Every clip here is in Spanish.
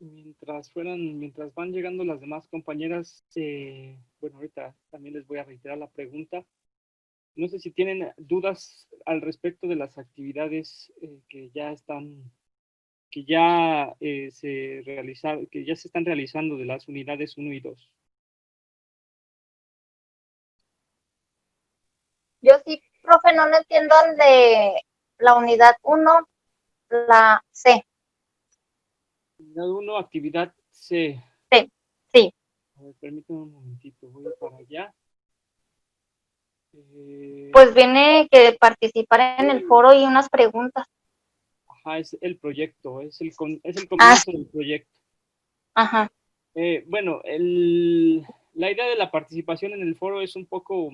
Mientras van llegando las demás compañeras, bueno, ahorita también les voy a reiterar la pregunta. No sé si tienen dudas al respecto de las actividades que ya que ya se están realizando de las unidades 1 y 2. Yo sí, profe, no le entiendo al de la unidad 1, la C. Unidad 1, actividad C. Sí, sí. A ver, permítame un momentito, voy para allá. Pues viene que participar en el foro y unas preguntas. Ajá, es el proyecto, es el comienzo del proyecto. Ajá. Bueno, la idea de la participación en el foro es un poco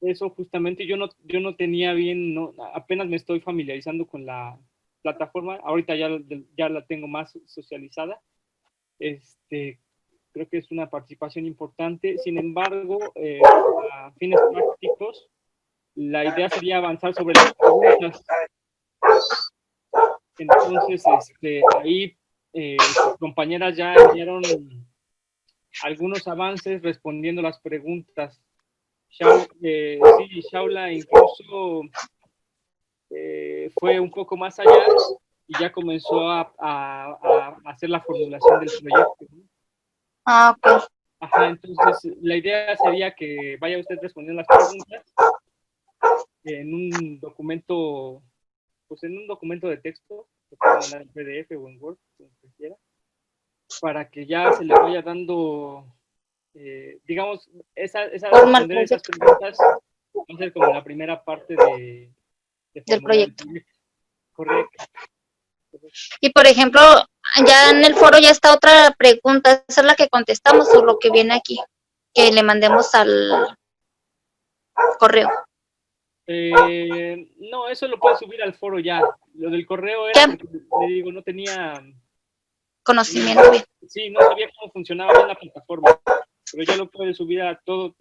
eso justamente. Yo no tenía bien, no, apenas me estoy familiarizando con la plataforma. Ahorita ya la tengo más socializada. Creo que es una participación importante. Sin embargo, a fines prácticos, la idea sería avanzar sobre las preguntas. Entonces, ahí sus compañeras ya enviaron algunos avances respondiendo las preguntas. Sí, Shaula incluso fue un poco más allá y ya comenzó a hacer la formulación del proyecto, ¿no? Ok. Ajá, entonces la idea sería que vaya usted respondiendo las preguntas en un documento, pues en un documento de texto, que puede mandar en PDF o en Word, como quiera, para que ya se le vaya dando, digamos, responder esas preguntas va a ser como la primera parte de Del formular el proyecto. proyecto. Correcto. Y por ejemplo, ya en el foro ya está otra pregunta, ¿esa es la que contestamos o lo que viene aquí? Que le mandemos al correo. No, eso lo puedes subir al foro ya. Lo del correo era Ya, porque, le digo, no tenía, conocimiento bien. sí, no sabía cómo funcionaba bien la plataforma, pero ya lo pueden subir a todo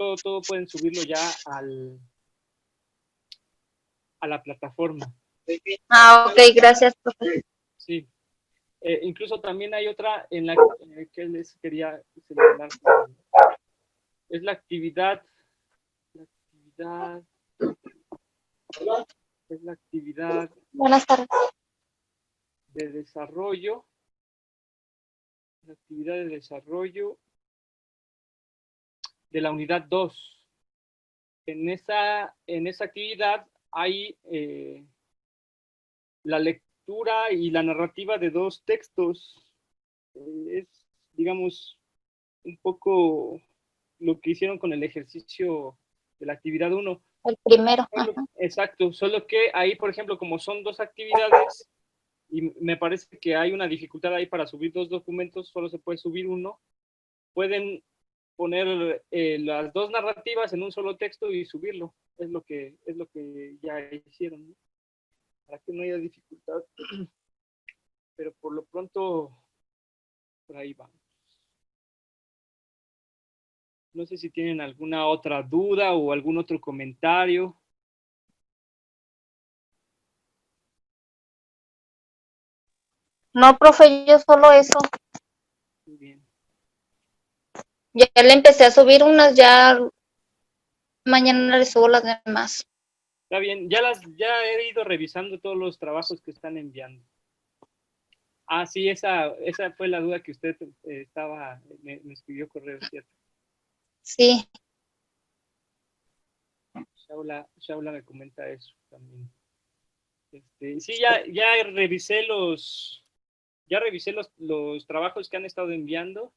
pueden subirlo ya a la plataforma. Ah, ok, gracias, profe. Sí. Incluso también hay otra en la que les quería señalar. Es actividad, es la actividad Buenas tardes. de desarrollo, la actividad de desarrollo de la unidad 2. En esa actividad hay la lectura y la narrativa de dos textos. Es, digamos, un poco lo que hicieron con el ejercicio de la actividad 1. El primero. Ajá. Exacto, solo que ahí, por ejemplo, como son dos actividades, y me parece que hay una dificultad ahí para subir dos documentos, solo se puede subir uno, pueden poner las dos narrativas en un solo texto y subirlo. Es lo que ya hicieron, ¿no? Para que no haya dificultad. Pero por lo pronto, por ahí vamos. No sé si tienen alguna otra duda o algún otro comentario. No, profe, yo solo eso. Muy bien. Ya le empecé a subir unas, ya mañana le subo las demás. Está bien, ya he ido revisando todos los trabajos que están enviando. Ah, sí, esa fue la duda que usted me escribió correo, ¿cierto? Sí. Shaula me comenta eso también. Sí, ya revisé los trabajos que han estado enviando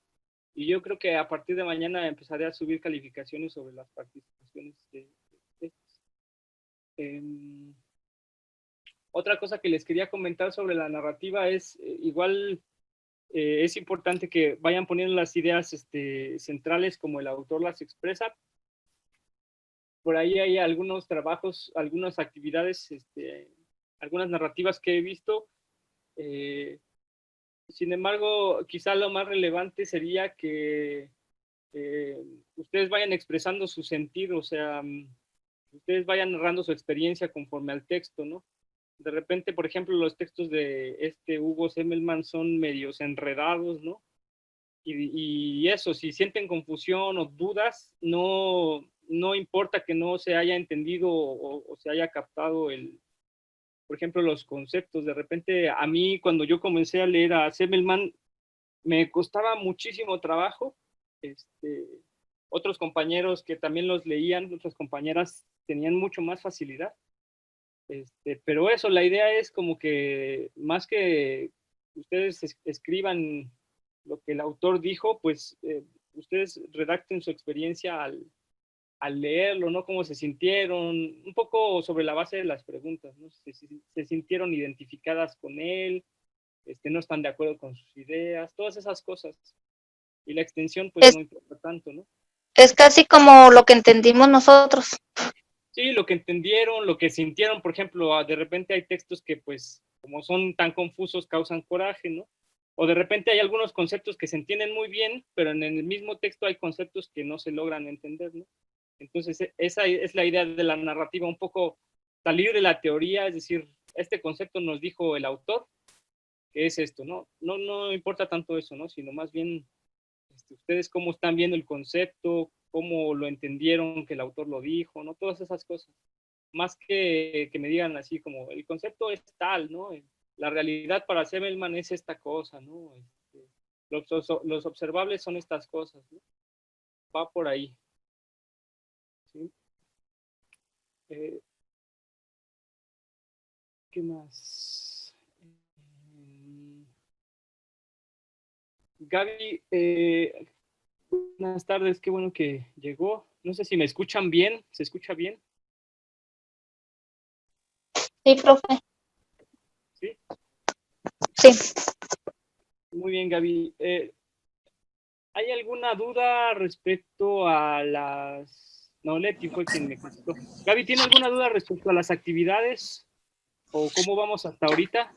y yo creo que a partir de mañana empezaré a subir calificaciones sobre las participaciones de otra cosa que les quería comentar sobre la narrativa es igual es importante que vayan poniendo las ideas centrales como el autor las expresa. Por ahí hay algunos trabajos, algunas actividades, algunas narrativas que he visto. Eh, Sin embargo, quizá lo más relevante sería que ustedes vayan expresando su sentido, o sea, ustedes vayan narrando su experiencia conforme al texto, ¿no? De repente, por ejemplo, los textos de Hugo Semmelmann son medios enredados, ¿no? Y eso, si sienten confusión o dudas, no importa que no se haya entendido o se haya captado por ejemplo, los conceptos. De repente, a mí, cuando yo comencé a leer a Semmelmann, me costaba muchísimo trabajo. Otros compañeros que también los leían, otras compañeras, tenían mucho más facilidad. Pero eso, la idea es como que más que ustedes escriban lo que el autor dijo, pues ustedes redacten su experiencia al leerlo, ¿no? Cómo se sintieron, un poco sobre la base de las preguntas, ¿no? Se sintieron identificadas con él, no están de acuerdo con sus ideas, todas esas cosas. Y la extensión, pues no importa tanto, ¿no? Es casi como lo que entendimos nosotros. Sí, lo que entendieron, lo que sintieron, por ejemplo, de repente hay textos que, pues, como son tan confusos, causan coraje, ¿no? O de repente hay algunos conceptos que se entienden muy bien, pero en el mismo texto hay conceptos que no se logran entender, ¿no? Entonces, esa es la idea de la narrativa, un poco salir de la teoría, es decir, este concepto nos dijo el autor, que es esto, ¿no? No importa tanto eso, ¿no? Sino más bien ustedes cómo están viendo el concepto, cómo lo entendieron que el autor lo dijo, ¿no? Todas esas cosas. Más que me digan así como, el concepto es tal, ¿no? La realidad para Semmelmann es esta cosa, ¿no? Los observables son estas cosas, ¿no? Va por ahí. ¿Sí? ¿Qué más? Gaby, buenas tardes, qué bueno que llegó. No sé si me escuchan bien, ¿se escucha bien? Sí, profe. ¿Sí? Sí. Muy bien, Gaby. ¿Hay alguna duda respecto a las... No, Leti fue quien me contestó. Gaby, ¿tiene alguna duda respecto a las actividades? ¿O cómo vamos hasta ahorita?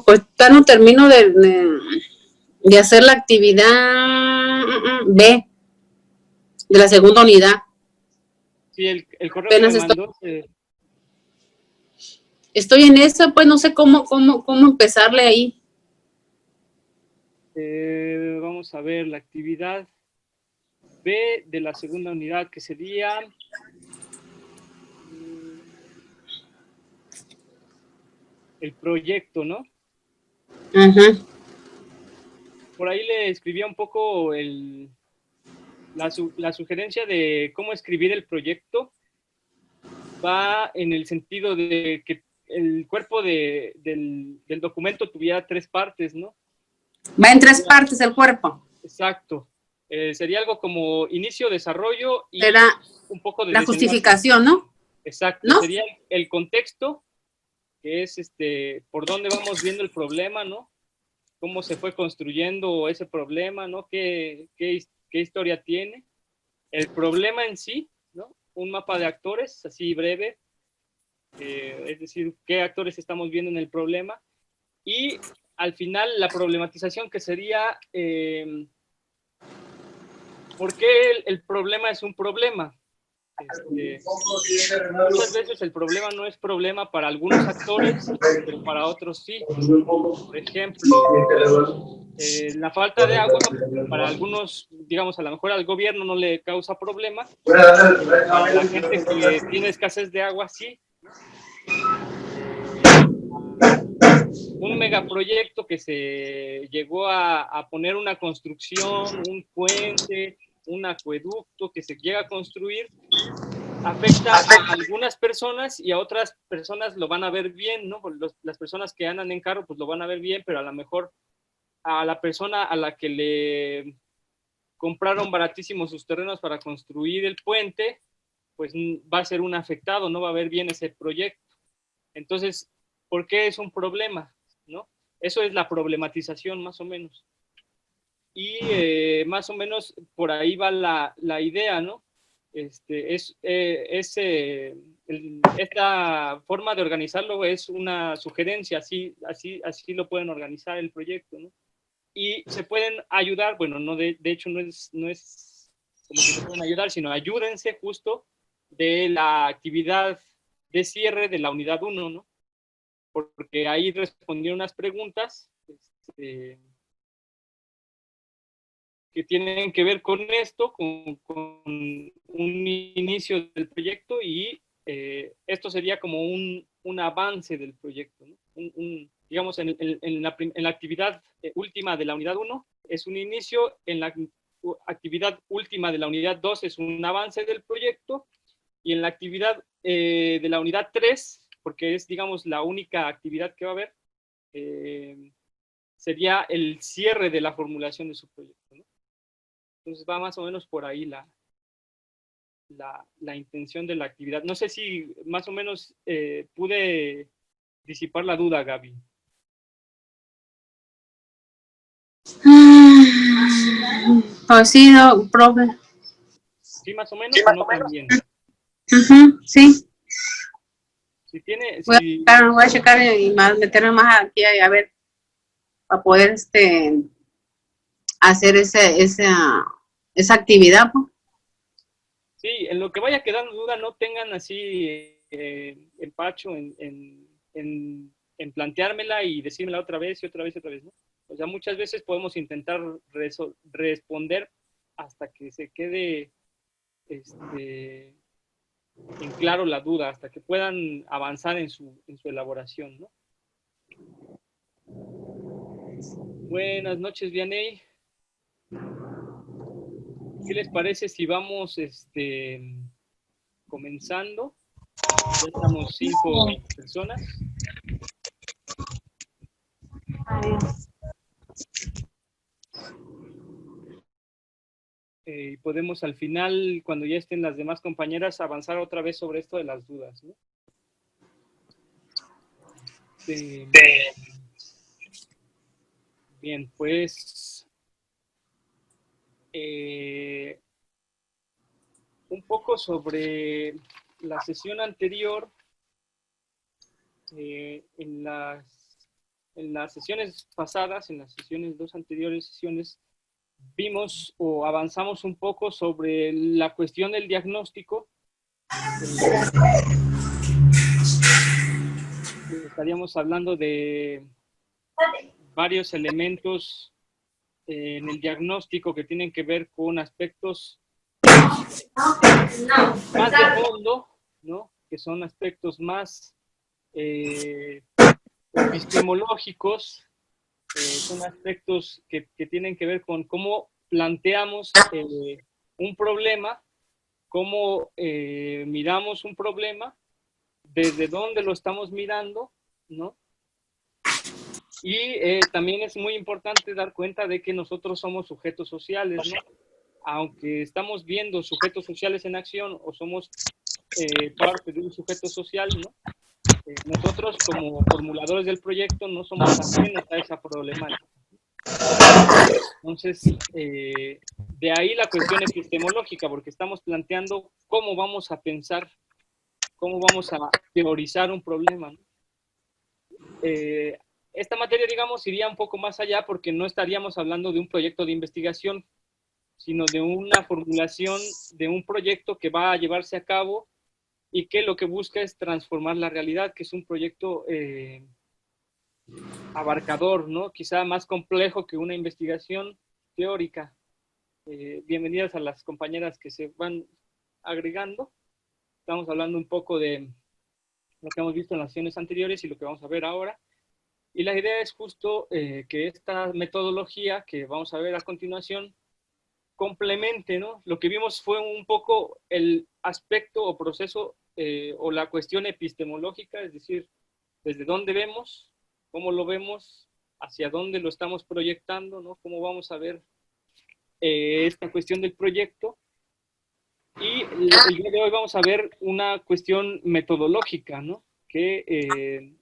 Pues ya no termino de hacer la actividad B de la segunda unidad. Sí, el correo Apenas que me mandó. Estoy en eso, pues no sé cómo empezarle ahí. Vamos a ver la actividad B de la segunda unidad, que sería el proyecto, ¿no? Ajá. Por ahí le escribía un poco la sugerencia de cómo escribir el proyecto. Va en el sentido de que el cuerpo del documento tuviera 3 partes, ¿no? Va en 3 partes el cuerpo. Exacto. Sería algo como inicio, desarrollo y será un poco de la desenlace. Justificación, ¿no? Exacto. ¿No? Sería el contexto, que es por dónde vamos viendo el problema, ¿no? Cómo se fue construyendo ese problema, ¿no? ¿Qué historia tiene? El problema en sí, ¿no? Un mapa de actores, así breve, es decir, qué actores estamos viendo en el problema, y al final la problematización, que sería ¿por qué el problema es un problema? Muchas veces el problema no es problema para algunos actores, pero para otros sí. Por ejemplo, la falta de agua para algunos, digamos, a lo mejor al gobierno no le causa problema, para la gente que tiene escasez de agua sí. Un megaproyecto que se llegó a poner una construcción, un puente, un acueducto que se llega a construir, afecta a algunas personas y a otras personas lo van a ver bien, ¿no? Las personas que andan en carro pues lo van a ver bien, pero a lo mejor a la persona a la que le compraron baratísimo sus terrenos para construir el puente, pues va a ser un afectado, no va a ver bien ese proyecto. Entonces, ¿por qué es un problema? ¿No? Eso es la problematización, más o menos. Y más o menos por ahí va la idea, ¿no? Esta forma de organizarlo es una sugerencia, así lo pueden organizar el proyecto, ¿no? Y se pueden ayudar, bueno, no de hecho no es como que se pueden ayudar, sino ayúdense justo de la actividad de cierre de la unidad 1, ¿no? porque ahí respondieron unas preguntas que tienen que ver con esto, con un inicio del proyecto, y esto sería como un avance del proyecto, ¿no? Digamos, en la actividad última de la unidad 1 es un inicio, en la actividad última de la unidad 2 es un avance del proyecto, y en la actividad de la unidad 3, porque es, digamos, la única actividad que va a haber, sería el cierre de la formulación de su proyecto, ¿no? Entonces va más o menos por ahí la intención de la actividad. No sé si más o menos pude disipar la duda, Gaby. Pues sí, no, profe. ¿Sí más o menos o no también? Sí. Si tiene, Voy a checar y más, meterme más aquí a ver, para poder hacer esa actividad, pues. sí, en lo que vaya quedando duda, no tengan así empacho en planteármela y decírmela otra vez y otra vez y otra vez, ¿no? O sea, muchas veces podemos intentar responder hasta que se quede en claro la duda, hasta que puedan avanzar en su elaboración, ¿no? Buenas noches, Vianey. ¿Qué les parece si vamos comenzando? Ya estamos 5 personas. Y podemos al final, cuando ya estén las demás compañeras, avanzar otra vez sobre esto de las dudas, ¿no? Bien, pues un poco sobre la sesión anterior. En las sesiones pasadas, en las sesiones, 2 anteriores sesiones, vimos o avanzamos un poco sobre la cuestión del diagnóstico. Estaríamos hablando de varios elementos en el diagnóstico que tienen que ver con aspectos más de fondo, ¿no? Que son aspectos más epistemológicos, son aspectos que tienen que ver con cómo planteamos un problema, cómo miramos un problema, desde dónde lo estamos mirando, ¿no? Y también es muy importante dar cuenta de que nosotros somos sujetos sociales, ¿no? Aunque estamos viendo sujetos sociales en acción o somos parte de un sujeto social, ¿no? Nosotros como formuladores del proyecto no somos ajenos a esa problemática. Entonces, de ahí la cuestión epistemológica, porque estamos planteando cómo vamos a pensar, cómo vamos a teorizar un problema, ¿no? Esta materia, digamos, iría un poco más allá porque no estaríamos hablando de un proyecto de investigación, sino de una formulación de un proyecto que va a llevarse a cabo y que lo que busca es transformar la realidad, que es un proyecto abarcador, ¿no? Quizá más complejo que una investigación teórica. Bienvenidas a las compañeras que se van agregando. Estamos hablando un poco de lo que hemos visto en las sesiones anteriores y lo que vamos a ver ahora. Y la idea es justo que esta metodología que vamos a ver a continuación complemente, ¿no? Lo que vimos fue un poco el aspecto o proceso o la cuestión epistemológica, es decir, desde dónde vemos, cómo lo vemos, hacia dónde lo estamos proyectando, ¿no? Cómo vamos a ver esta cuestión del proyecto. Y el día de hoy vamos a ver una cuestión metodológica, ¿no? Que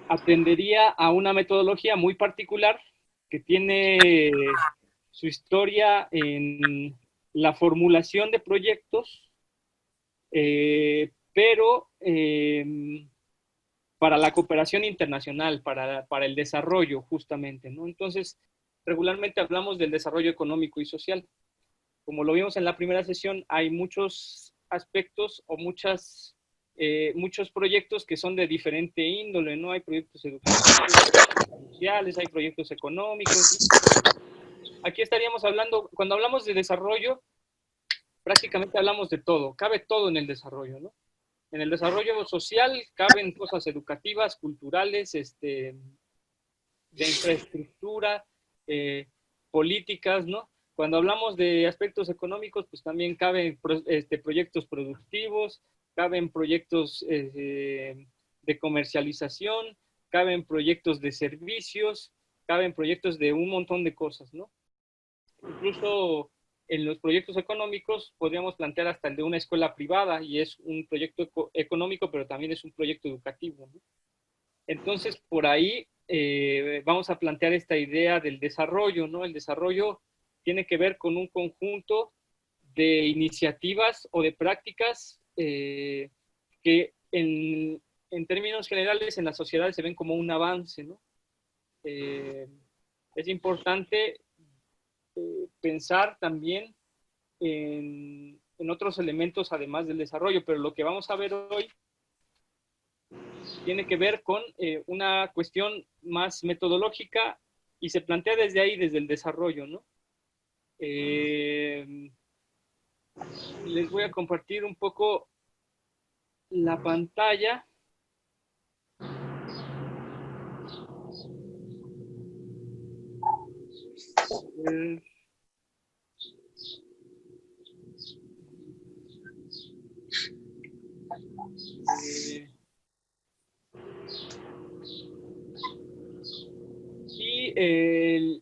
atendería a una metodología muy particular que tiene su historia en la formulación de proyectos, pero para la cooperación internacional, para el desarrollo justamente, ¿no? Entonces, regularmente hablamos del desarrollo económico y social. Como lo vimos en la primera sesión, hay muchos aspectos o muchas muchos proyectos que son de diferente índole, ¿no? Hay proyectos educativos, sociales, hay proyectos económicos. Aquí estaríamos hablando, cuando hablamos de desarrollo, prácticamente hablamos de todo, cabe todo en el desarrollo, ¿no? En el desarrollo social caben cosas educativas, culturales, de infraestructura, políticas, ¿no? Cuando hablamos de aspectos económicos, pues también caben proyectos productivos, caben proyectos de comercialización, caben proyectos de servicios, caben proyectos de un montón de cosas, ¿no? Incluso en los proyectos económicos podríamos plantear hasta el de una escuela privada, y es un proyecto económico, pero también es un proyecto educativo, ¿no? Entonces, por ahí vamos a plantear esta idea del desarrollo, ¿no? El desarrollo tiene que ver con un conjunto de iniciativas o de prácticas que en términos generales en la sociedad se ven como un avance, ¿no? Es importante pensar también en otros elementos además del desarrollo, pero lo que vamos a ver hoy tiene que ver con una cuestión más metodológica y se plantea desde ahí, desde el desarrollo, ¿no? Les voy a compartir un poco la pantalla.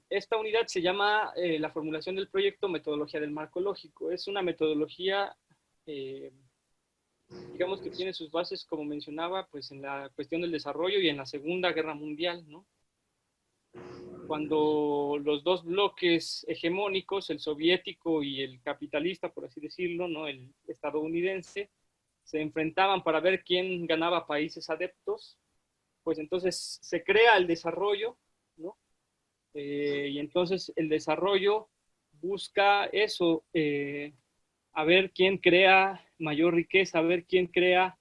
Esta unidad se llama la formulación del proyecto, metodología del marco lógico. Es una metodología, digamos que tiene sus bases, como mencionaba, pues en la cuestión del desarrollo y en la Segunda Guerra Mundial, ¿no? Cuando los dos bloques hegemónicos, el soviético y el capitalista, por así decirlo, ¿no? El estadounidense, se enfrentaban para ver quién ganaba países adeptos, pues entonces se crea el desarrollo, ¿no? Y entonces el desarrollo busca eso, a ver quién crea mayor riqueza, a ver quién crea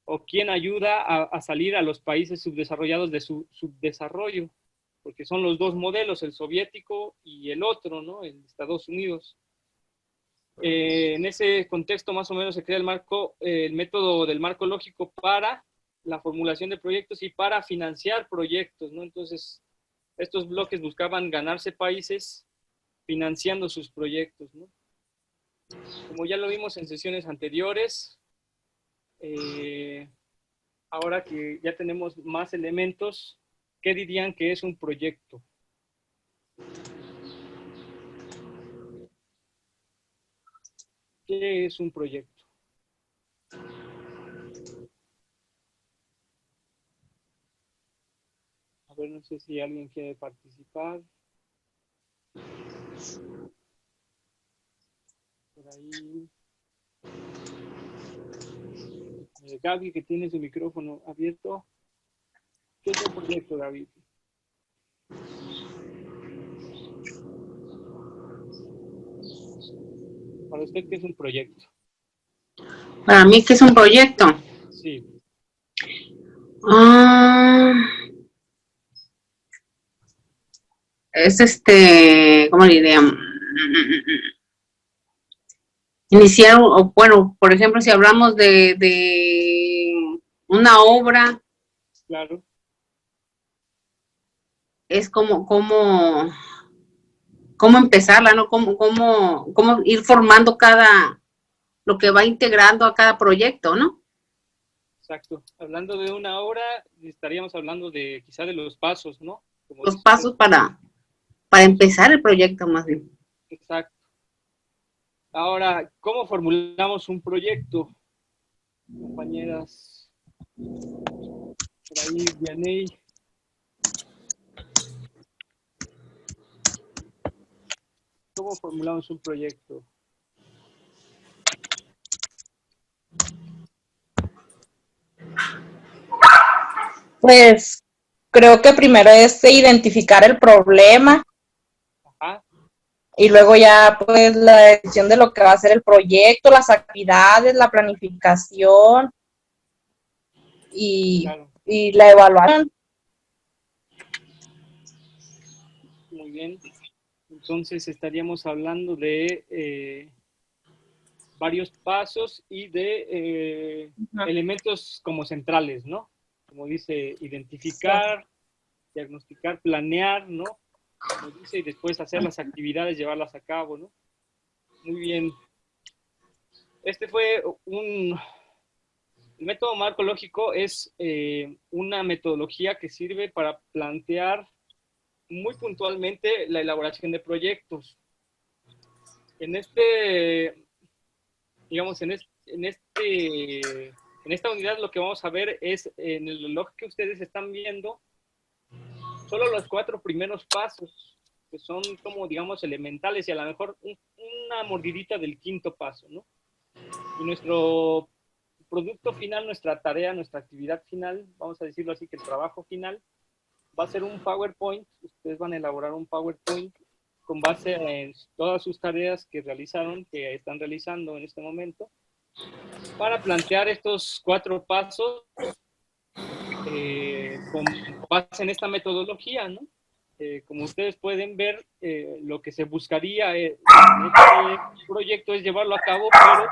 o quién ayuda a salir a los países subdesarrollados de su subdesarrollo, porque son los dos modelos, el soviético y el otro, ¿no? El de Estados Unidos. En ese contexto más o menos se crea el método del marco lógico para la formulación de proyectos y para financiar proyectos, ¿no? Entonces, estos bloques buscaban ganarse países financiando sus proyectos, ¿no? Como ya lo vimos en sesiones anteriores, ahora que ya tenemos más elementos, ¿qué dirían que es un proyecto? ¿Qué es un proyecto? A ver, no sé si alguien quiere participar. Por ahí. Gaby, que tiene su micrófono abierto. ¿Qué es un proyecto, Gaby? Para usted, ¿qué es un proyecto? Para mí, ¿qué es un proyecto? Sí. Es ¿cómo le diría? Iniciar, o bueno, por ejemplo, si hablamos de una obra, Claro. es como empezarla, ¿no? Cómo ir formando lo que va integrando a cada proyecto, ¿no? Exacto. Hablando de una obra, estaríamos hablando de quizá de los pasos, ¿no? Como Los pasos para empezar el proyecto, más bien. Exacto. Ahora, ¿cómo formulamos un proyecto? Compañeras, por ahí, Vianey. ¿Cómo formulamos un proyecto? Pues creo que primero es identificar el problema. Ajá. Y luego ya pues la decisión de lo que va a ser el proyecto, las actividades, la planificación y, Claro, y la evaluación. muy bien. Entonces estaríamos hablando de varios pasos y de elementos como centrales, ¿no? Como dice, identificar, diagnosticar, planear, ¿no? Como dice, y después hacer las actividades, llevarlas a cabo, ¿no? Muy bien. Este fue el método marcológico es una metodología que sirve para plantear muy puntualmente la elaboración de proyectos. En digamos, en esta unidad lo que vamos a ver es en el reloj que ustedes están viendo, solo los 4 primeros pasos, que son como, digamos, elementales y a lo mejor una mordidita del 5.º paso, ¿no? Y nuestro producto final, nuestra tarea, nuestra actividad final, vamos a decirlo así, que el trabajo final va a ser un PowerPoint. Ustedes van a elaborar un PowerPoint con base en todas sus tareas que realizaron, que están realizando en este momento, para plantear estos 4 pasos con base en esta metodología, ¿no? Como ustedes pueden ver, lo que se buscaría en este proyecto es llevarlo a cabo, pero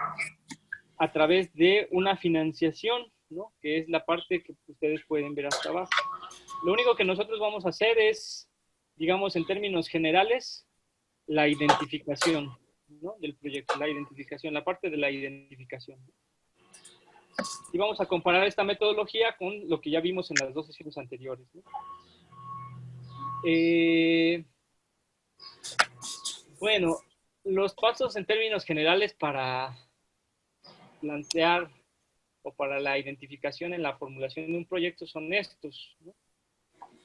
a través de una financiación, ¿no? Que es la parte que ustedes pueden ver hasta abajo. Lo único que nosotros vamos a hacer es, digamos, en términos generales, la identificación, ¿no? Del proyecto, la identificación, la parte de la identificación. Y vamos a comparar esta metodología con lo que ya vimos en las 2 sesiones anteriores, ¿no? Bueno, los pasos en términos generales para plantear o para la identificación en la formulación de un proyecto son estos, ¿no?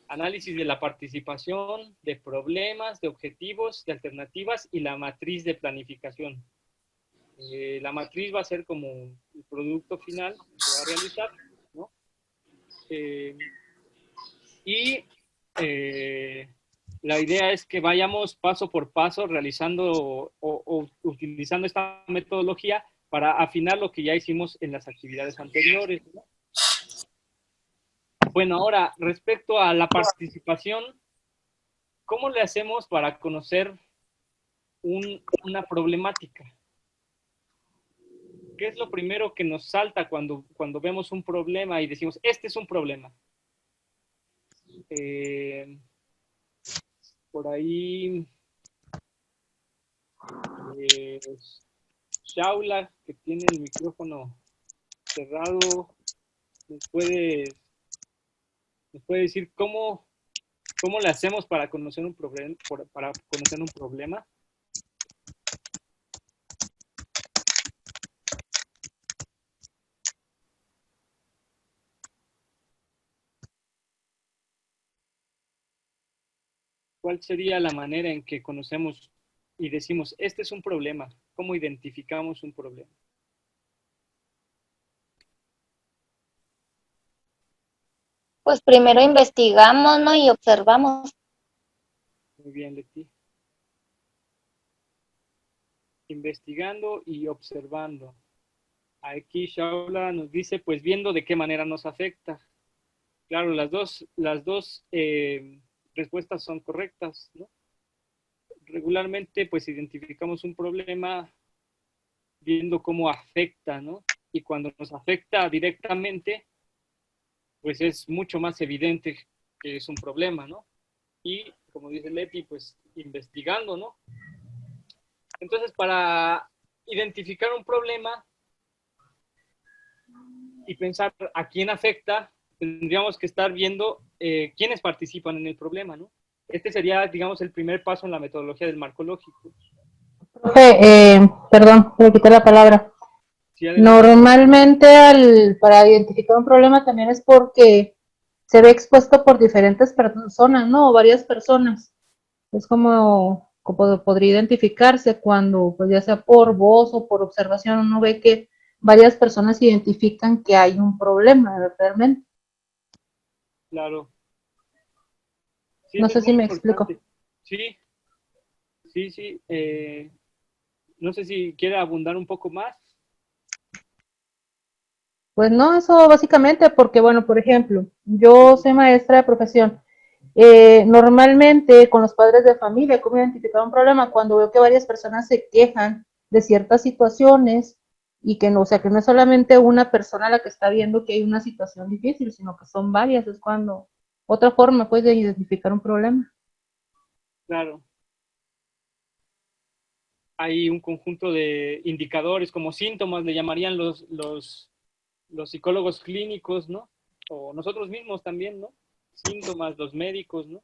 Análisis de la participación, de problemas, de objetivos, de alternativas y la matriz de planificación. La matriz va a ser como el producto final que se va a realizar, ¿no? La idea es que vayamos paso por paso realizando o utilizando esta metodología para afinar lo que ya hicimos en las actividades anteriores, ¿no? Bueno, ahora, respecto a la participación, ¿cómo le hacemos para conocer una problemática? ¿Qué es lo primero que nos salta cuando vemos un problema y decimos, este es un problema? Por ahí, Shaula, que tiene el micrófono cerrado, nos puede decir cómo le hacemos para conocer un problema. ¿Cuál sería la manera en que conocemos y decimos, este es un problema? ¿Cómo identificamos un problema? Pues primero investigamos, ¿no? Y observamos. Muy bien, Leti. Investigando y observando. Aquí Shaula nos dice, pues viendo de qué manera nos afecta. Claro, las dos respuestas son correctas, ¿no? Regularmente, pues identificamos un problema viendo cómo afecta, ¿no? Y cuando nos afecta directamente, pues es mucho más evidente que es un problema, ¿no? Y, como dice Leti, pues investigando, ¿no? Entonces, para identificar un problema y pensar a quién afecta, tendríamos que estar viendo quiénes participan en el problema, ¿no? Este sería, digamos, el primer paso en la metodología del marco lógico. Perdón, me quité la palabra. Sí, Normalmente para identificar un problema también es porque se ve expuesto por diferentes personas, ¿no? O varias personas. Es como podría identificarse cuando, pues ya sea por voz o por observación, uno ve que varias personas identifican que hay un problema realmente. Claro. Sí, No eso sé es si muy me importante. explico. Sí, sí, sí. No sé si quiere abundar un poco más. Pues no, eso básicamente porque, bueno, por ejemplo, yo soy maestra de profesión. Normalmente con los padres de familia, ¿cómo identificar un problema? Cuando veo que varias personas se quejan de ciertas situaciones y que no, o sea, que no es solamente una persona la que está viendo que hay una situación difícil, sino que son varias, es cuando otra forma pues de identificar un problema. Claro. Hay un conjunto de indicadores como síntomas, le llamarían los psicólogos clínicos, ¿no? O nosotros mismos también, ¿no? Síntomas, los médicos, ¿no?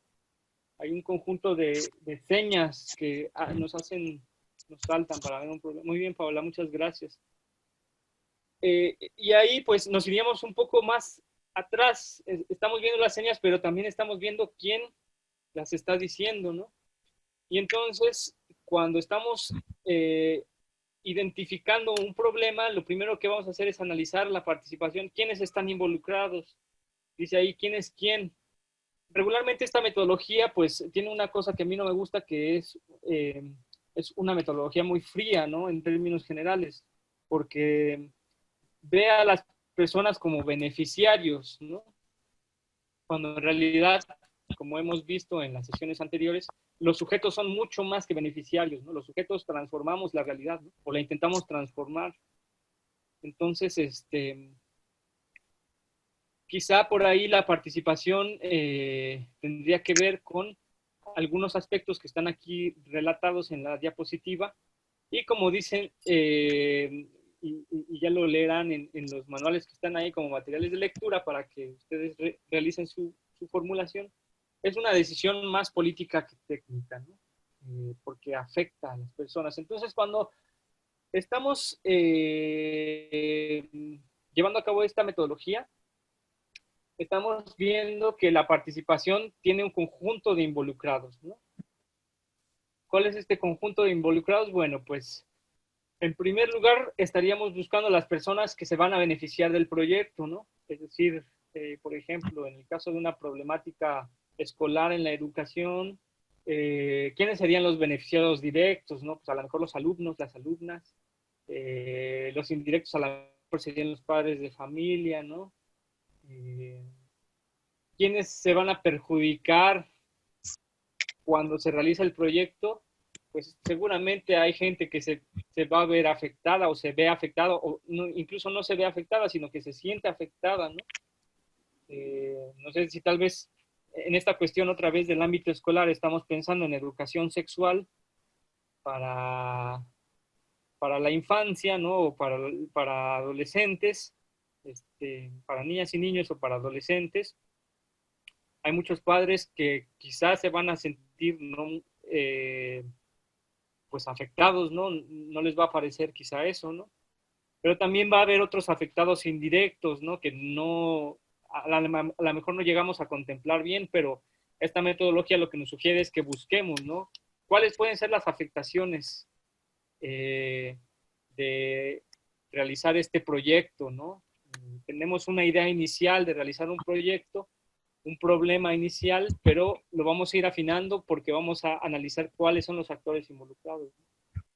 Hay un conjunto de señas que nos hacen, nos saltan para ver un problema. Muy bien, Paola, muchas gracias. Y ahí pues nos iríamos un poco más atrás. Estamos viendo las señas, pero también estamos viendo quién las está diciendo, ¿no? Y entonces, cuando estamos identificando un problema, lo primero que vamos a hacer es analizar la participación, quiénes están involucrados. Dice ahí quién es quién. Regularmente esta metodología pues tiene una cosa que a mí no me gusta, que es una metodología muy fría, ¿no? En términos generales, porque ve a las personas como beneficiarios, ¿no? Cuando en realidad, como hemos visto en las sesiones anteriores, los sujetos son mucho más que beneficiarios, ¿no? Los sujetos transformamos la realidad, ¿no? O la intentamos transformar. Entonces, quizá por ahí la participación tendría que ver con algunos aspectos que están aquí relatados en la diapositiva y como dicen, y ya lo leerán en los manuales que están ahí como materiales de lectura para que ustedes realicen su formulación, es una decisión más política que técnica, ¿no? Porque afecta a las personas. Entonces, cuando estamos llevando a cabo esta metodología, estamos viendo que la participación tiene un conjunto de involucrados, ¿no? ¿Cuál es este conjunto de involucrados? Bueno, pues en primer lugar estaríamos buscando las personas que se van a beneficiar del proyecto, ¿no? Es decir, por ejemplo, en el caso de una problemática escolar en la educación, ¿quiénes serían los beneficiados directos, no? Pues a lo mejor los alumnos, las alumnas, los indirectos a lo mejor serían los padres de familia, ¿no? ¿Quiénes se van a perjudicar cuando se realiza el proyecto? Pues seguramente hay gente que se va a ver afectada o se ve afectada, o no, incluso no se ve afectada, sino que se siente afectada, ¿no? No sé si tal vez en esta cuestión otra vez del ámbito escolar estamos pensando en educación sexual para, para la infancia, ¿no? O para adolescentes, para niñas y niños o para adolescentes. Hay muchos padres que quizás se van a sentir no, pues afectados, ¿no? No les va a parecer quizá eso, ¿no? Pero también va a haber otros afectados indirectos, ¿no? Que no, a lo mejor no llegamos a contemplar bien, pero esta metodología lo que nos sugiere es que busquemos, ¿no? ¿Cuáles pueden ser las afectaciones de realizar este proyecto, ¿no? Tenemos una idea inicial de realizar un proyecto, un problema inicial, pero lo vamos a ir afinando porque vamos a analizar cuáles son los actores involucrados, ¿no?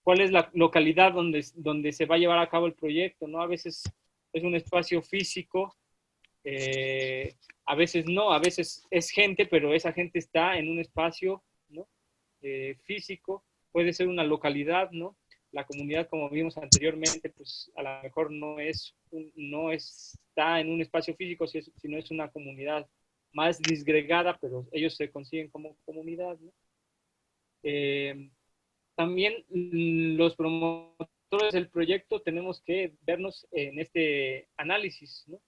Cuál es la localidad donde se va a llevar a cabo el proyecto, ¿no? A veces es un espacio físico, a veces no, a veces es gente, pero esa gente está en un espacio, ¿no? Físico, puede ser una localidad, ¿no? La comunidad, como vimos anteriormente, pues a lo mejor no está en un espacio físico, sino es una comunidad más disgregada, pero ellos se consiguen como comunidad, ¿no? También los promotores del proyecto tenemos que vernos en este análisis, ¿no?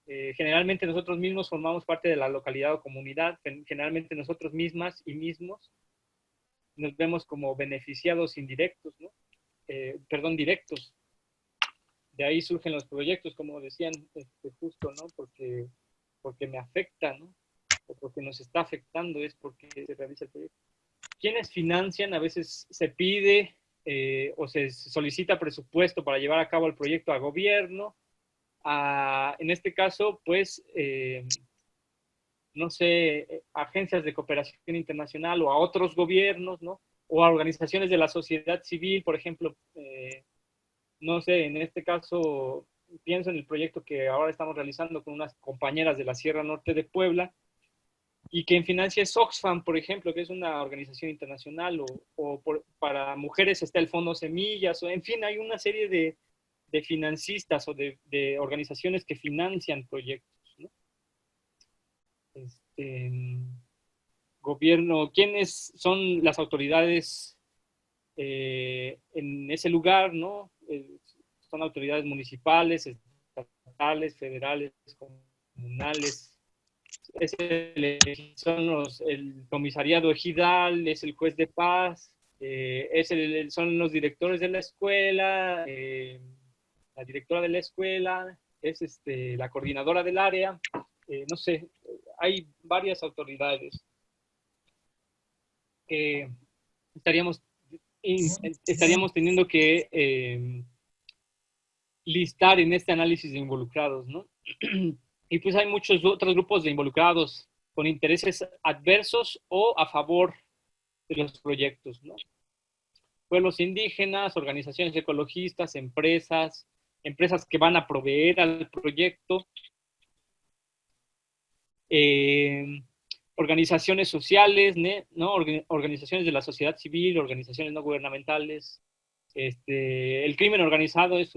Generalmente nosotros mismos formamos parte de la localidad o comunidad, generalmente nosotros mismas y mismos nos vemos como beneficiados indirectos, ¿no? Perdón, directos. De ahí surgen los proyectos, como decían justo, ¿no? Porque me afecta, ¿no? O porque nos está afectando, es porque se realiza el proyecto. ¿Quiénes financian? A veces se pide o se solicita presupuesto para llevar a cabo el proyecto a gobierno. En este caso, pues, no sé, agencias de cooperación internacional o a otros gobiernos, ¿no? O a organizaciones de la sociedad civil, por ejemplo, no sé, en este caso, pienso en el proyecto que ahora estamos realizando con unas compañeras de la Sierra Norte de Puebla, y quien financia es Oxfam, por ejemplo, que es una organización internacional, para mujeres está el Fondo Semillas, o en fin, hay una serie de financistas o de organizaciones que financian proyectos, ¿no? Gobierno, ¿quiénes son las autoridades en ese lugar, ¿no? Son autoridades municipales, estatales, federales, comunales. El comisariado ejidal, es el juez de paz, son los directores de la escuela, la directora de la escuela, es la coordinadora del área, no sé, hay varias autoridades que estaríamos teniendo que listar en este análisis de involucrados, ¿no? Y pues hay muchos otros grupos de involucrados con intereses adversos o a favor de los proyectos, ¿no? Pueblos indígenas, organizaciones ecologistas, empresas que van a proveer al proyecto, organizaciones sociales, ¿no? Organizaciones de la sociedad civil, organizaciones no gubernamentales. El crimen organizado es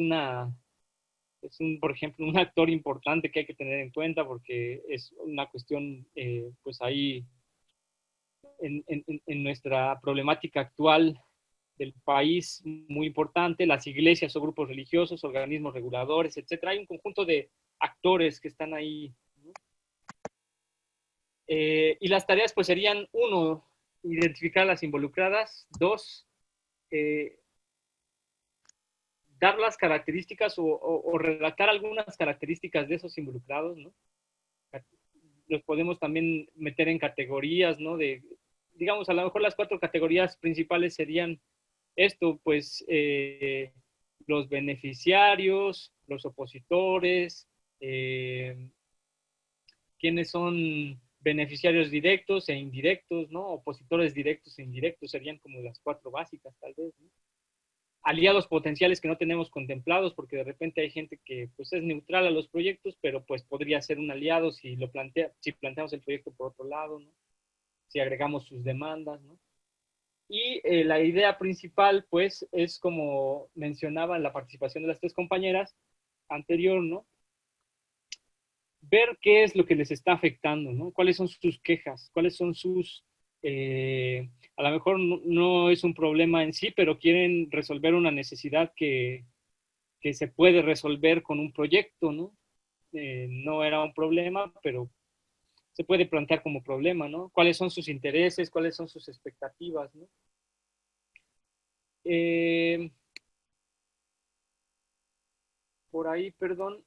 por ejemplo, un actor importante que hay que tener en cuenta porque es una cuestión, pues ahí, en nuestra problemática actual del país, muy importante. Las iglesias o grupos religiosos, organismos reguladores, etcétera. Hay un conjunto de actores que están ahí, ¿no? Y las tareas, pues, serían: 1, identificar a las involucradas; 2, dar las características o relatar algunas características de esos involucrados, ¿no? Los podemos también meter en categorías, ¿no? Digamos, a lo mejor las 4 categorías principales serían esto, pues, los beneficiarios, los opositores, quiénes son beneficiarios directos e indirectos, ¿no? Opositores directos e indirectos serían como las 4 básicas, tal vez, ¿no? Aliados potenciales que no tenemos contemplados, porque de repente hay gente que, pues, es neutral a los proyectos, pero pues podría ser un aliado si planteamos el proyecto por otro lado, ¿no? Si agregamos sus demandas, ¿no? Y la idea principal, pues, es, como mencionaba en la participación de las 3 compañeras anterior, ¿no? Ver qué es lo que les está afectando, ¿no? Cuáles son sus quejas, cuáles son a lo mejor no es un problema en sí, pero quieren resolver una necesidad que se puede resolver con un proyecto, ¿no? No era un problema, pero se puede plantear como problema, ¿no? ¿Cuáles son sus intereses? ¿Cuáles son sus expectativas, ¿no? Por ahí, perdón.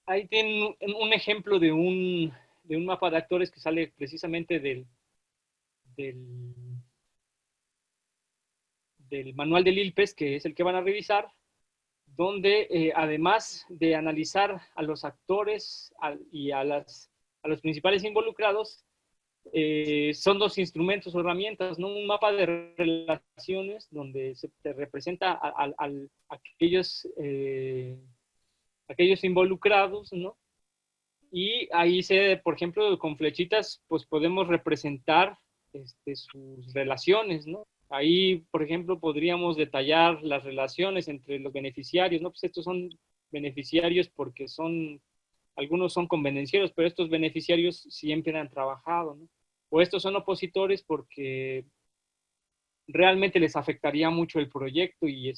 Ahí tienen un ejemplo de un mapa de actores que sale precisamente del manual del ILPES, que es el que van a revisar, donde además de analizar a los actores y a los principales involucrados, son 2 instrumentos o herramientas, ¿no? Un mapa de relaciones donde se te representa a aquellos involucrados, ¿no? Y ahí por ejemplo, con flechitas, pues podemos representar sus relaciones, ¿no? Ahí, por ejemplo, podríamos detallar las relaciones entre los beneficiarios, ¿no? Pues estos son beneficiarios porque algunos son convenencieros, pero estos beneficiarios siempre han trabajado, ¿no? O estos son opositores porque realmente les afectaría mucho el proyecto y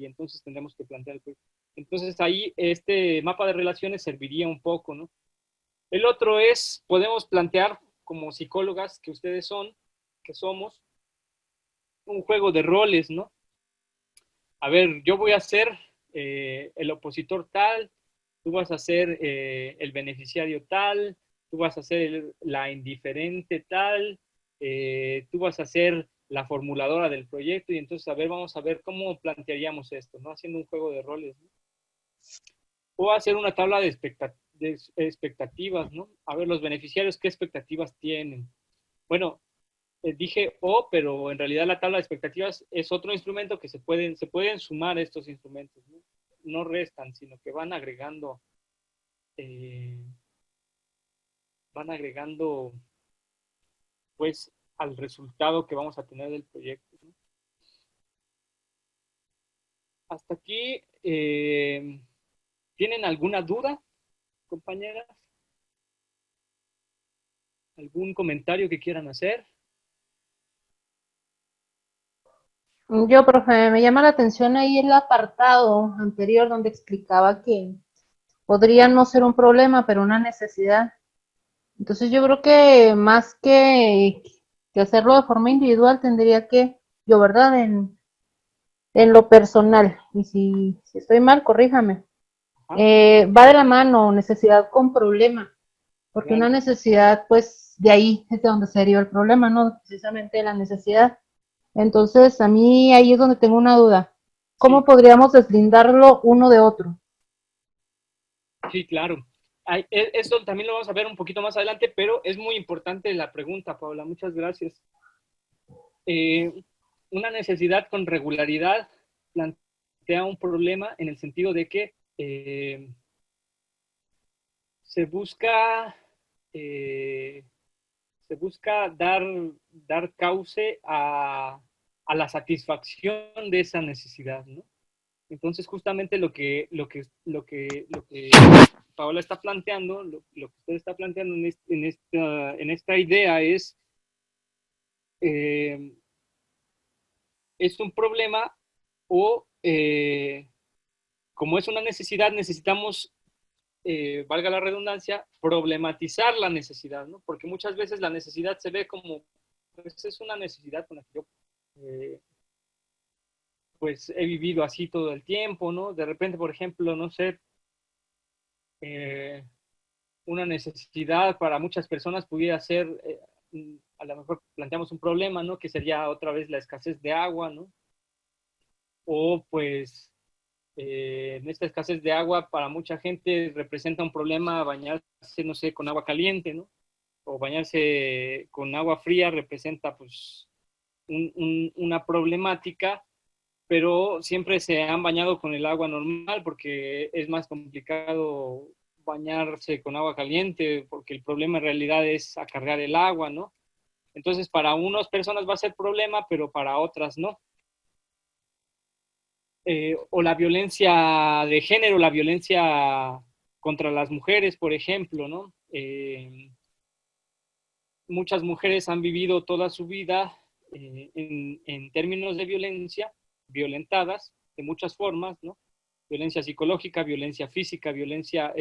entonces tendremos que plantear el proyecto. Entonces ahí este mapa de relaciones serviría un poco, ¿no? El otro podemos plantear como psicólogas que ustedes que somos, un juego de roles, ¿no? A ver, yo voy a ser el opositor tal, tú vas a ser el beneficiario tal, tú vas a ser la indiferente tal, tú vas a ser la formuladora del proyecto, y entonces, vamos a ver cómo plantearíamos esto, ¿no? Haciendo un juego de roles, ¿no? O hacer una tabla de expectativas, ¿no? A ver, los beneficiarios, ¿qué expectativas tienen? Bueno, dije O, pero en realidad la tabla de expectativas es otro instrumento que se pueden sumar estos instrumentos, ¿no? No restan, sino que eh, van agregando pues al resultado que vamos a tener del proyecto, ¿no? Hasta aquí, ¿tienen alguna duda, compañeras? ¿Algún comentario que quieran hacer? Yo, profe, me llama la atención ahí el apartado anterior donde explicaba que podría no ser un problema, pero una necesidad. Entonces yo creo que más que hacerlo de forma individual, tendría que, yo, ¿verdad? En lo personal, y si estoy mal, corríjame. Ajá, Va de la mano necesidad con problema, porque claro. una necesidad, pues de ahí es de donde se deriva el problema, ¿no? Precisamente de la necesidad. Entonces, a mí ahí es donde tengo una duda. ¿Cómo Sí, podríamos deslindarlo uno de otro? sí, claro. Eso también lo vamos a ver un poquito más adelante, pero es muy importante la pregunta, Paula. Muchas gracias. Una necesidad con regularidad plantea un problema en el sentido de que se busca, eh, se busca dar cauce a la satisfacción de esa necesidad, ¿no? Entonces, justamente lo que Paola está planteando, lo que usted está planteando en esta idea eh, es un problema o como es una necesidad, necesitamos, valga la redundancia, problematizar la necesidad, ¿no? Porque muchas veces la necesidad se ve como, pues es una necesidad con la que yo pues he vivido así todo el tiempo, ¿no? De repente, por ejemplo, no sé, eh, una necesidad para muchas personas pudiera ser, a lo mejor planteamos un problema, ¿no? Que sería otra vez la escasez de agua, ¿no? O pues en esta escasez de agua para mucha gente representa un problema bañarse, no sé, con agua caliente, ¿no? O bañarse con agua fría representa pues una problemática, pero siempre se han bañado con el agua normal porque es más complicado bañarse con agua caliente porque el problema en realidad es acarrear el agua, ¿no? Entonces para unas personas va a ser problema, pero para otras no. O la violencia de género, la violencia contra las mujeres, por ejemplo, ¿no? Muchas mujeres han vivido toda su vida en términos de violencia, violentadas de muchas formas, ¿no? Violencia psicológica, violencia física, violencia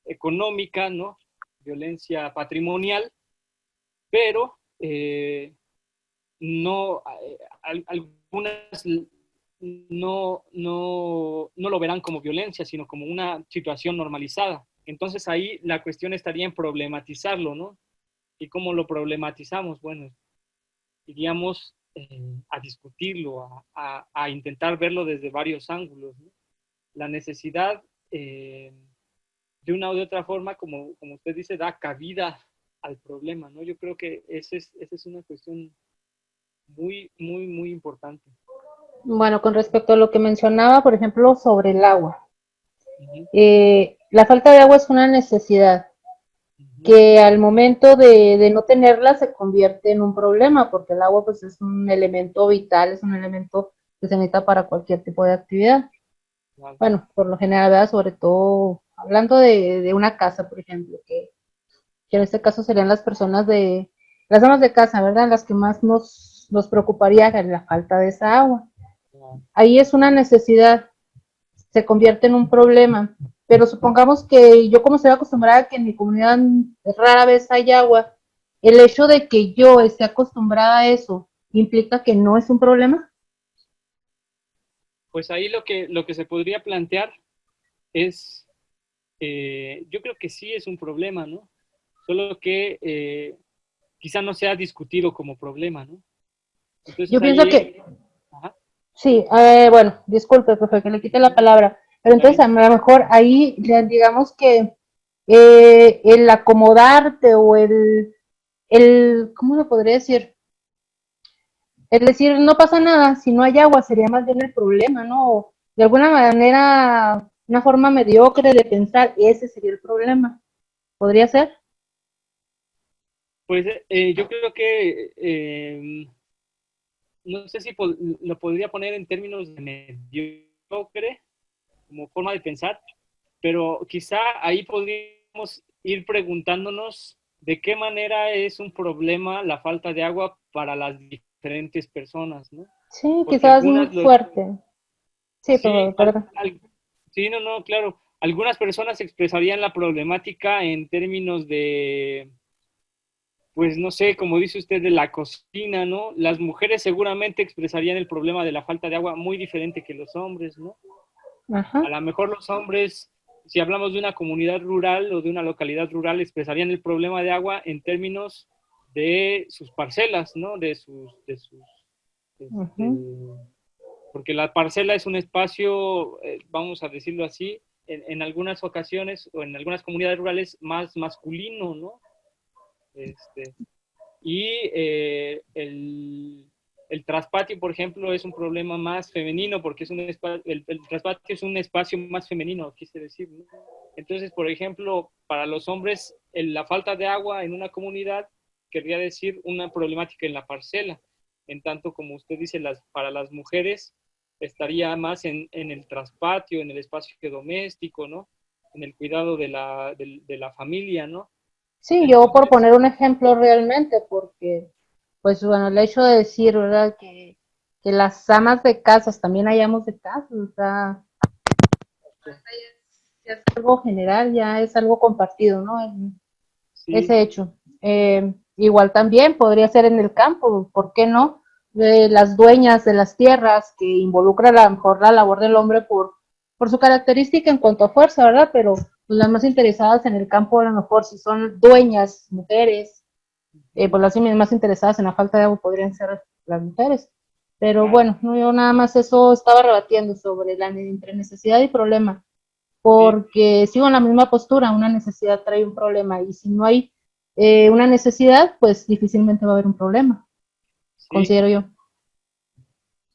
económica, ¿no? Violencia patrimonial, pero no, algunas no lo verán como violencia, sino como una situación normalizada. Entonces ahí la cuestión estaría en problematizarlo, ¿no? ¿Y cómo lo problematizamos? Bueno, iríamos a discutirlo, a intentar verlo desde varios ángulos, ¿no? La necesidad, de una u otra forma, como usted dice, da cabida al problema, ¿no? Yo creo que esa es una cuestión muy, muy, muy importante. Bueno, con respecto a lo que mencionaba, por ejemplo, sobre el agua. Uh-huh, La falta de agua es una necesidad uh-huh, que al momento de no tenerla se convierte en un problema, porque el agua pues es un elemento vital, es un elemento que se necesita para cualquier tipo de actividad. claro. Bueno, por lo general, ¿verdad? Sobre todo hablando de una casa, por ejemplo, que en este caso serían las amas de casa, ¿verdad? Las que más nos preocuparía la falta de esa agua. Claro. Ahí es una necesidad, se convierte en un problema. Pero supongamos que yo, como estoy acostumbrada a que en mi comunidad rara vez hay agua, el hecho de que yo esté acostumbrada a eso implica que no es un problema. Pues ahí lo que se podría plantear es, yo creo que sí es un problema, ¿no? Solo que quizá no sea discutido como problema, ¿no? Entonces Yo pienso ahí, que, ajá, sí, bueno, disculpe, profe, que le quite la palabra, pero está entonces bien. a lo mejor ahí digamos que el acomodarte o ¿cómo lo podría decir? Es decir, no pasa nada, si no hay agua sería más bien el problema, ¿no? O de alguna manera, una forma mediocre de pensar, ese sería el problema. ¿Podría ser? Pues yo creo que no sé si lo podría poner en términos de mediocre como forma de pensar, pero quizá ahí podríamos ir preguntándonos de qué manera es un problema la falta de agua para las diferentes personas, ¿no? Sí, Porque quizás algunas fuerte. Sí, sí, perdón. sí, no, claro. Algunas personas expresarían la problemática en términos de, pues no sé, como dice usted, de la cocina, ¿no? Las mujeres seguramente expresarían el problema de la falta de agua muy diferente que los hombres, ¿no? Ajá. A lo mejor los hombres, si hablamos de una comunidad rural o de una localidad rural, expresarían el problema de agua en términos de sus parcelas, ¿no? Ujú. Este, porque la parcela es un espacio, vamos a decirlo así, en algunas ocasiones o en algunas comunidades rurales más masculino, ¿no? Este, y el traspatio, por ejemplo, es un problema más femenino porque es el traspatio es un espacio más femenino, quise decir, ¿no? Entonces, por ejemplo, para los hombres, la falta de agua en una comunidad querría decir una problemática en la parcela, en tanto como usted dice, para las mujeres estaría más en el traspatio, en el espacio doméstico, ¿no? En el cuidado de la familia, ¿no? Sí, yo por Entonces, poner un ejemplo realmente, porque, pues bueno, el hecho de decir, ¿verdad? Que las amas de casas, también hay amos de casa, o sea, ya es algo general, ya es algo compartido, ¿no? sí, Ese hecho. Igual también podría ser en el campo, ¿por qué no? Las dueñas de las tierras que involucra a lo mejor la labor del hombre por su característica en cuanto a fuerza, ¿verdad? Pero pues, las más interesadas en el campo, a lo mejor si son dueñas, mujeres, pues las más interesadas en la falta de agua podrían ser las mujeres. Pero claro, bueno, no, yo nada más eso estaba rebatiendo sobre la entre necesidad y problema, sí, porque sigo en la misma postura, una necesidad trae un problema y si no hay una necesidad, pues difícilmente va a haber un problema, sí. considero yo.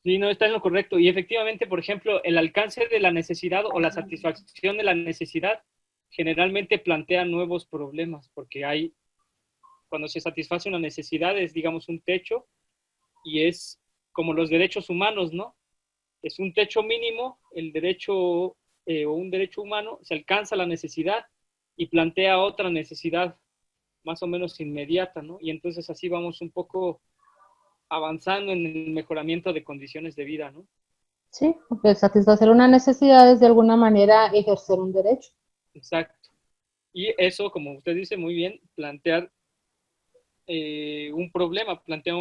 Sí, no, está en lo correcto. Y efectivamente, por ejemplo, el alcance de la necesidad o la satisfacción de la necesidad generalmente plantea nuevos problemas, porque cuando se satisface una necesidad es, digamos, un techo y es como los derechos humanos, ¿no? Es un techo mínimo, el derecho o un derecho humano, se alcanza la necesidad y plantea otra necesidad más o menos inmediata, ¿no? Y entonces así vamos un poco avanzando en el mejoramiento de condiciones de vida, ¿no? Sí, porque satisfacer una necesidad es de alguna manera ejercer un derecho. Exacto. Y eso, como usted dice muy bien, plantear un problema, plantea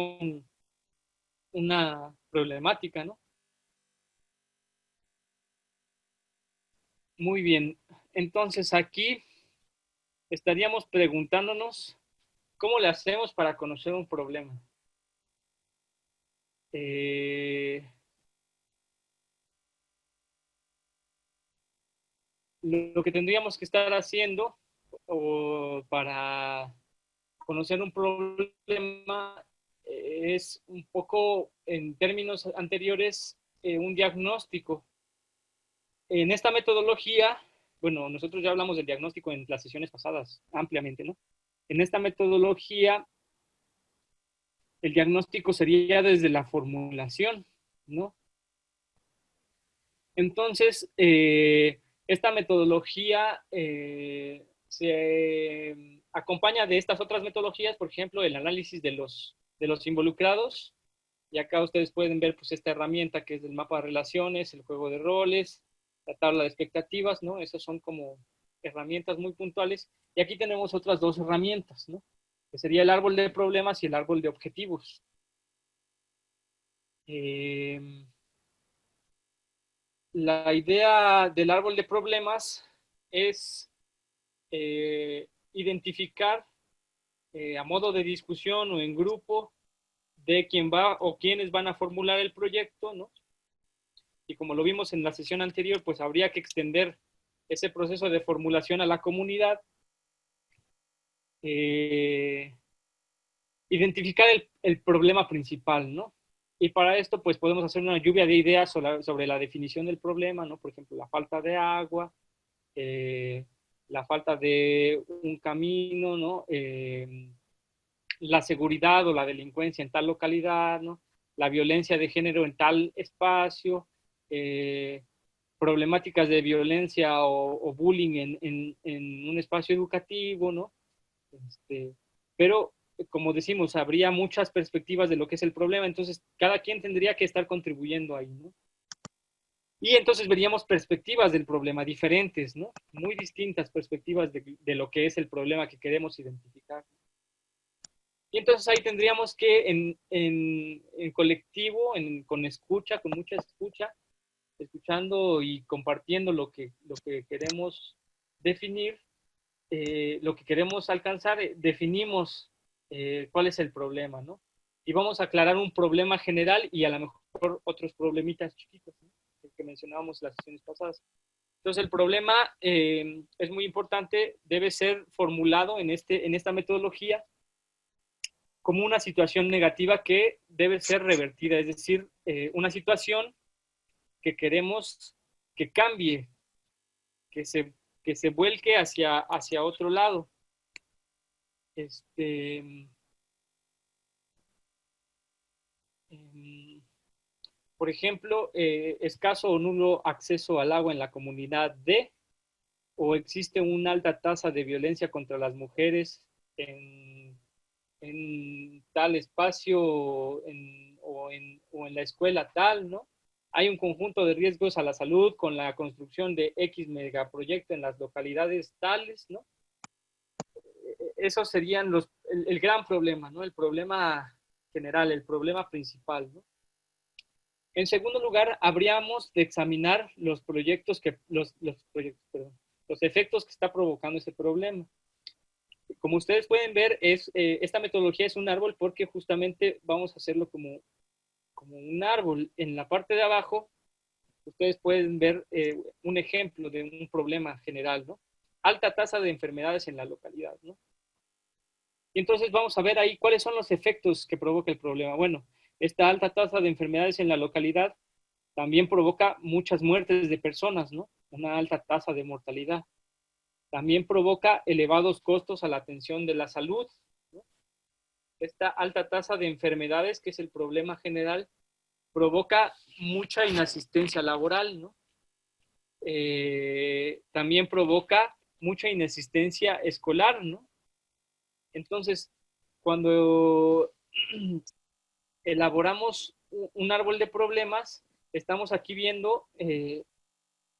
una problemática, ¿no? Muy bien. Entonces aquí estaríamos preguntándonos cómo le hacemos para conocer un problema. Eh, lo que tendríamos que estar haciendo para conocer un problema es un poco, en términos anteriores, un diagnóstico. En esta metodología, bueno, nosotros ya hablamos del diagnóstico en las sesiones pasadas ampliamente, ¿no? En esta metodología, el diagnóstico sería desde la formulación, ¿no? Entonces, esta metodología se acompaña de estas otras metodologías, por ejemplo, el análisis de los involucrados, y acá ustedes pueden ver pues esta herramienta que es el mapa de relaciones, el juego de roles, la tabla de expectativas, ¿no? Esas son como herramientas muy puntuales. Y aquí tenemos otras dos herramientas, ¿no? Que sería el árbol de problemas y el árbol de objetivos. La idea del árbol de problemas es identificar a modo de discusión o en grupo de quién va o quiénes van a formular el proyecto, ¿no? Y como lo vimos en la sesión anterior, pues habría que extender ese proceso de formulación a la comunidad, identificar el problema principal, ¿no? Y para esto, pues podemos hacer una lluvia de ideas sobre la definición del problema, ¿no? Por ejemplo, la falta de agua, la falta de un camino, ¿no? La seguridad o la delincuencia en tal localidad, ¿no? La violencia de género en tal espacio, problemáticas de violencia o bullying en un espacio educativo, ¿no? Pero, como decimos, habría muchas perspectivas de lo que es el problema, entonces cada quien tendría que estar contribuyendo ahí, ¿no? Y entonces veríamos perspectivas del problema diferentes, ¿no? Muy distintas perspectivas de lo que es el problema que queremos identificar. Y entonces ahí tendríamos que en colectivo, con escucha, con mucha escucha, escuchando y compartiendo lo que queremos definir, lo que queremos alcanzar, definimos cuál es el problema, ¿no? Y vamos a aclarar un problema general y a lo mejor otros problemitas chiquitos, ¿no? Que mencionábamos las sesiones pasadas. Entonces el problema es muy importante, debe ser formulado en esta metodología como una situación negativa que debe ser revertida, es decir, una situación que queremos que cambie, que se vuelque hacia otro lado. Por ejemplo, escaso o nulo acceso al agua en la comunidad de, o existe una alta tasa de violencia contra las mujeres en tal espacio o en la escuela tal, ¿no? Hay un conjunto de riesgos a la salud con la construcción de X megaproyecto en las localidades tales, ¿no? Esos serían el gran problema, ¿no? El problema general, el problema principal, ¿no? En segundo lugar, habríamos de examinar los efectos que está provocando ese problema. Como ustedes pueden ver, esta metodología es un árbol porque justamente vamos a hacerlo como un árbol. En la parte de abajo, ustedes pueden ver un ejemplo de un problema general, ¿no? Alta tasa de enfermedades en la localidad, ¿no? Y entonces vamos a ver ahí cuáles son los efectos que provoca el problema. Bueno, esta alta tasa de enfermedades en la localidad también provoca muchas muertes de personas, ¿no? Una alta tasa de mortalidad. También provoca elevados costos a la atención de la salud, ¿no? Esta alta tasa de enfermedades, que es el problema general, provoca mucha inasistencia laboral, ¿no? También provoca mucha inasistencia escolar, ¿no? Entonces, cuando elaboramos un árbol de problemas, estamos aquí viendo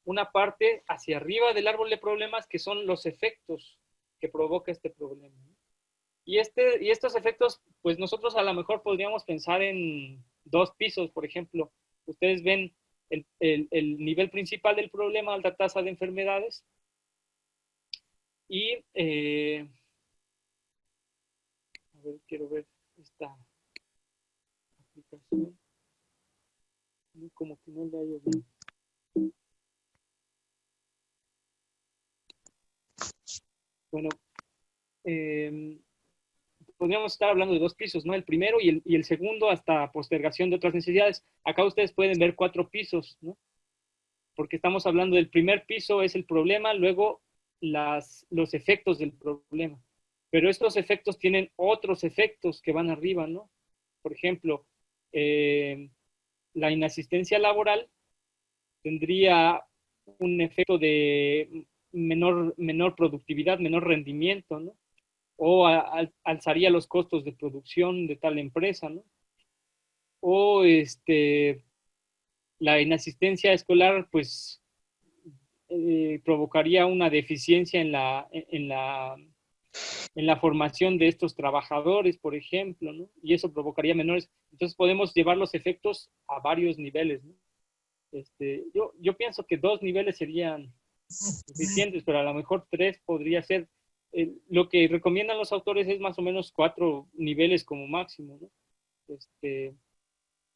una parte hacia arriba del árbol de problemas que son los efectos que provoca este problema. Y estos efectos, pues nosotros a lo mejor podríamos pensar en 2 pisos, por ejemplo. Ustedes ven el nivel principal del problema, alta tasa de enfermedades, y a ver, quiero ver esta aplicación. Como que no le hallo bien. Bueno, podríamos estar hablando de 2 pisos, ¿no? El primero y el segundo hasta postergación de otras necesidades. Acá ustedes pueden ver 4 pisos, ¿no? Porque estamos hablando del primer piso es el problema, luego los efectos del problema. Pero estos efectos tienen otros efectos que van arriba, ¿no? Por ejemplo, la inasistencia laboral tendría un efecto de menor productividad, menor rendimiento, ¿no? O alzaría los costos de producción de tal empresa, ¿no? O la inasistencia escolar, pues, provocaría una deficiencia en la formación de estos trabajadores, por ejemplo, ¿no? Y eso provocaría menores. Entonces podemos llevar los efectos a varios niveles, ¿no? Yo pienso que 2 niveles serían suficientes, pero a lo mejor 3 podría ser. Lo que recomiendan los autores es más o menos 4 niveles como máximo, ¿no?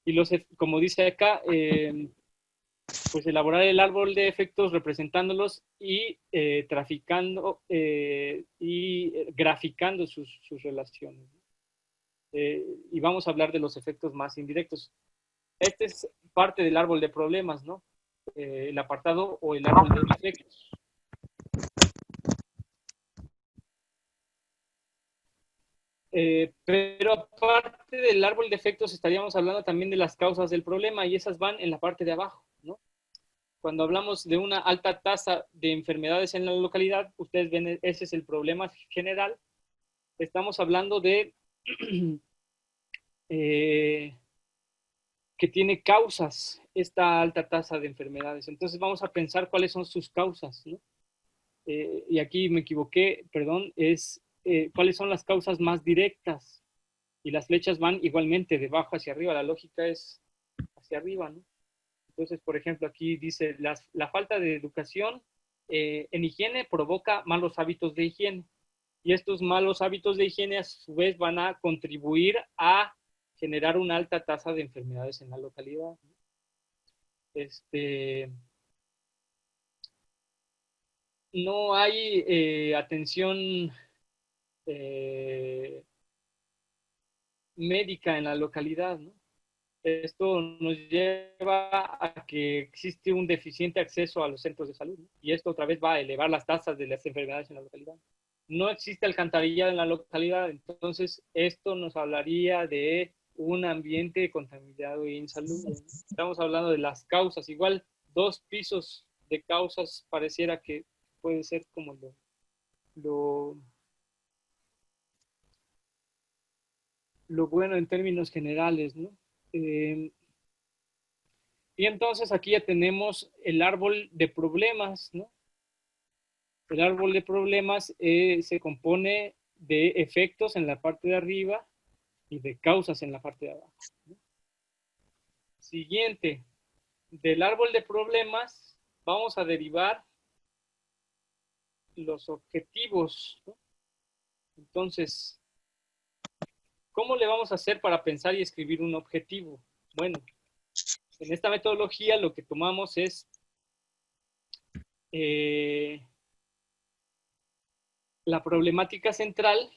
Y como dice acá, pues elaborar el árbol de efectos representándolos y traficando y graficando sus relaciones, ¿no? Y vamos a hablar de los efectos más indirectos. Este es parte del árbol de problemas, ¿no? El apartado o el árbol de efectos. Pero aparte del árbol de efectos estaríamos hablando también de las causas del problema y esas van en la parte de abajo, ¿no? Cuando hablamos de una alta tasa de enfermedades en la localidad, ustedes ven, ese es el problema general. Estamos hablando de que tiene causas esta alta tasa de enfermedades. Entonces vamos a pensar cuáles son sus causas, ¿no? Y aquí me equivoqué, perdón, es cuáles son las causas más directas. Y las flechas van igualmente de abajo hacia arriba, la lógica es hacia arriba, ¿no? Entonces, por ejemplo, aquí dice, la falta de educación en higiene provoca malos hábitos de higiene. Y estos malos hábitos de higiene a su vez van a contribuir a generar una alta tasa de enfermedades en la localidad. No hay atención médica en la localidad, ¿no? Esto nos lleva a que existe un deficiente acceso a los centros de salud, ¿no? Y esto otra vez va a elevar las tasas de las enfermedades en la localidad. No existe alcantarillado en la localidad, entonces esto nos hablaría de un ambiente contaminado e insalubre, ¿no? Estamos hablando de las causas, igual 2 pisos de causas pareciera que puede ser como lo bueno en términos generales, ¿no? Y entonces aquí ya tenemos el árbol de problemas, ¿no? El árbol de problemas se compone de efectos en la parte de arriba y de causas en la parte de abajo, ¿no? Siguiente, del árbol de problemas vamos a derivar los objetivos, ¿no? Entonces, ¿cómo le vamos a hacer para pensar y escribir un objetivo? Bueno, en esta metodología lo que tomamos es la problemática central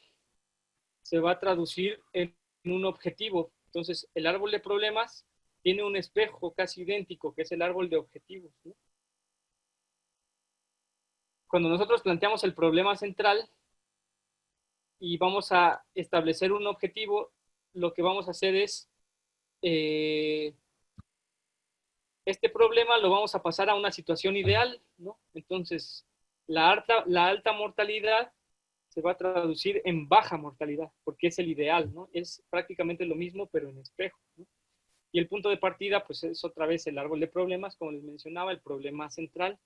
se va a traducir en un objetivo. Entonces, el árbol de problemas tiene un espejo casi idéntico, que es el árbol de objetivos, ¿no? Cuando nosotros planteamos el problema central y vamos a establecer un objetivo, lo que vamos a hacer es este problema lo vamos a pasar a una situación ideal, ¿no? Entonces, la alta mortalidad se va a traducir en baja mortalidad, porque es el ideal, ¿no? Es prácticamente lo mismo, pero en espejo, ¿no? Y el punto de partida, pues es otra vez el árbol de problemas, como les mencionaba, el problema central.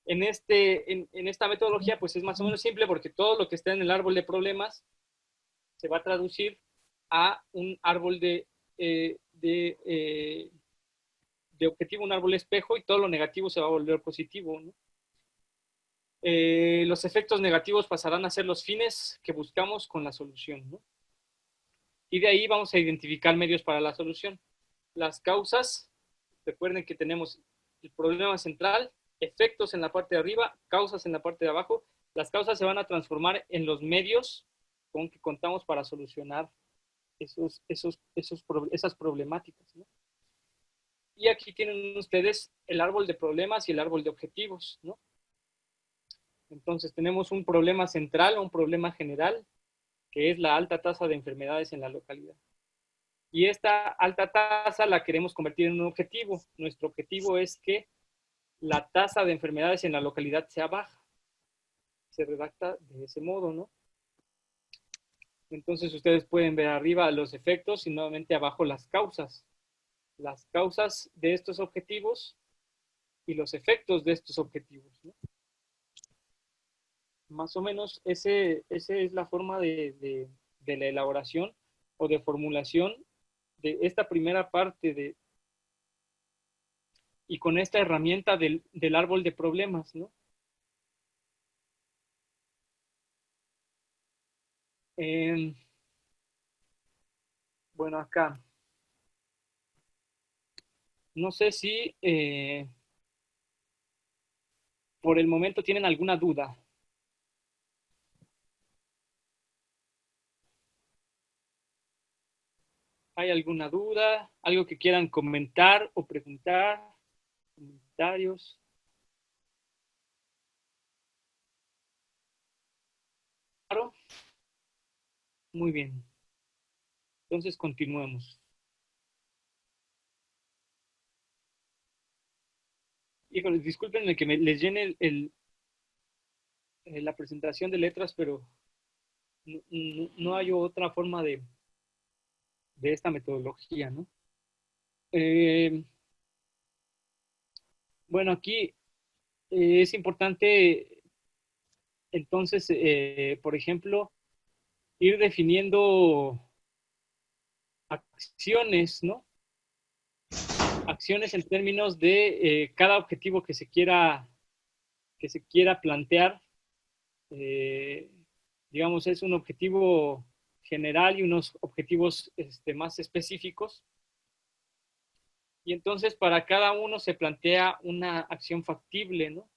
En esta metodología, pues es más o menos simple, porque todo lo que está en el árbol de problemas se va a traducir a un árbol de objetivo, un árbol espejo, y todo lo negativo se va a volver positivo, ¿no? Los efectos negativos pasarán a ser los fines que buscamos con la solución, ¿no? Y de ahí vamos a identificar medios para la solución. Las causas, recuerden que tenemos el problema central, efectos en la parte de arriba, causas en la parte de abajo. Las causas se van a transformar en los medios con que contamos para solucionar esas problemáticas, ¿no? Y aquí tienen ustedes el árbol de problemas y el árbol de objetivos, ¿no? Entonces tenemos un problema central o un problema general, que es la alta tasa de enfermedades en la localidad. Y esta alta tasa la queremos convertir en un objetivo. Nuestro objetivo es que la tasa de enfermedades en la localidad sea baja. Se redacta de ese modo, ¿no? Entonces ustedes pueden ver arriba los efectos y nuevamente abajo las causas. Las causas de estos objetivos y los efectos de estos objetivos, ¿no? Más o menos esa es la forma de la elaboración o de formulación de esta primera parte y con esta herramienta del árbol de problemas, ¿no? Bueno, acá. No sé si por el momento tienen alguna duda. ¿Hay alguna duda? ¿Algo que quieran comentar o preguntar? ¿Comentarios? ¿Claro? Muy bien. Entonces continuemos. Híjole, discúlpenme que les llene la presentación de letras, pero no hay otra forma de esta metodología, ¿no? Bueno, aquí es importante, entonces, por ejemplo, ir definiendo acciones, ¿no? Acciones en términos de cada objetivo que se quiera plantear. Digamos, es un objetivo general y unos objetivos más específicos. Y entonces para cada uno se plantea una acción factible, ¿no?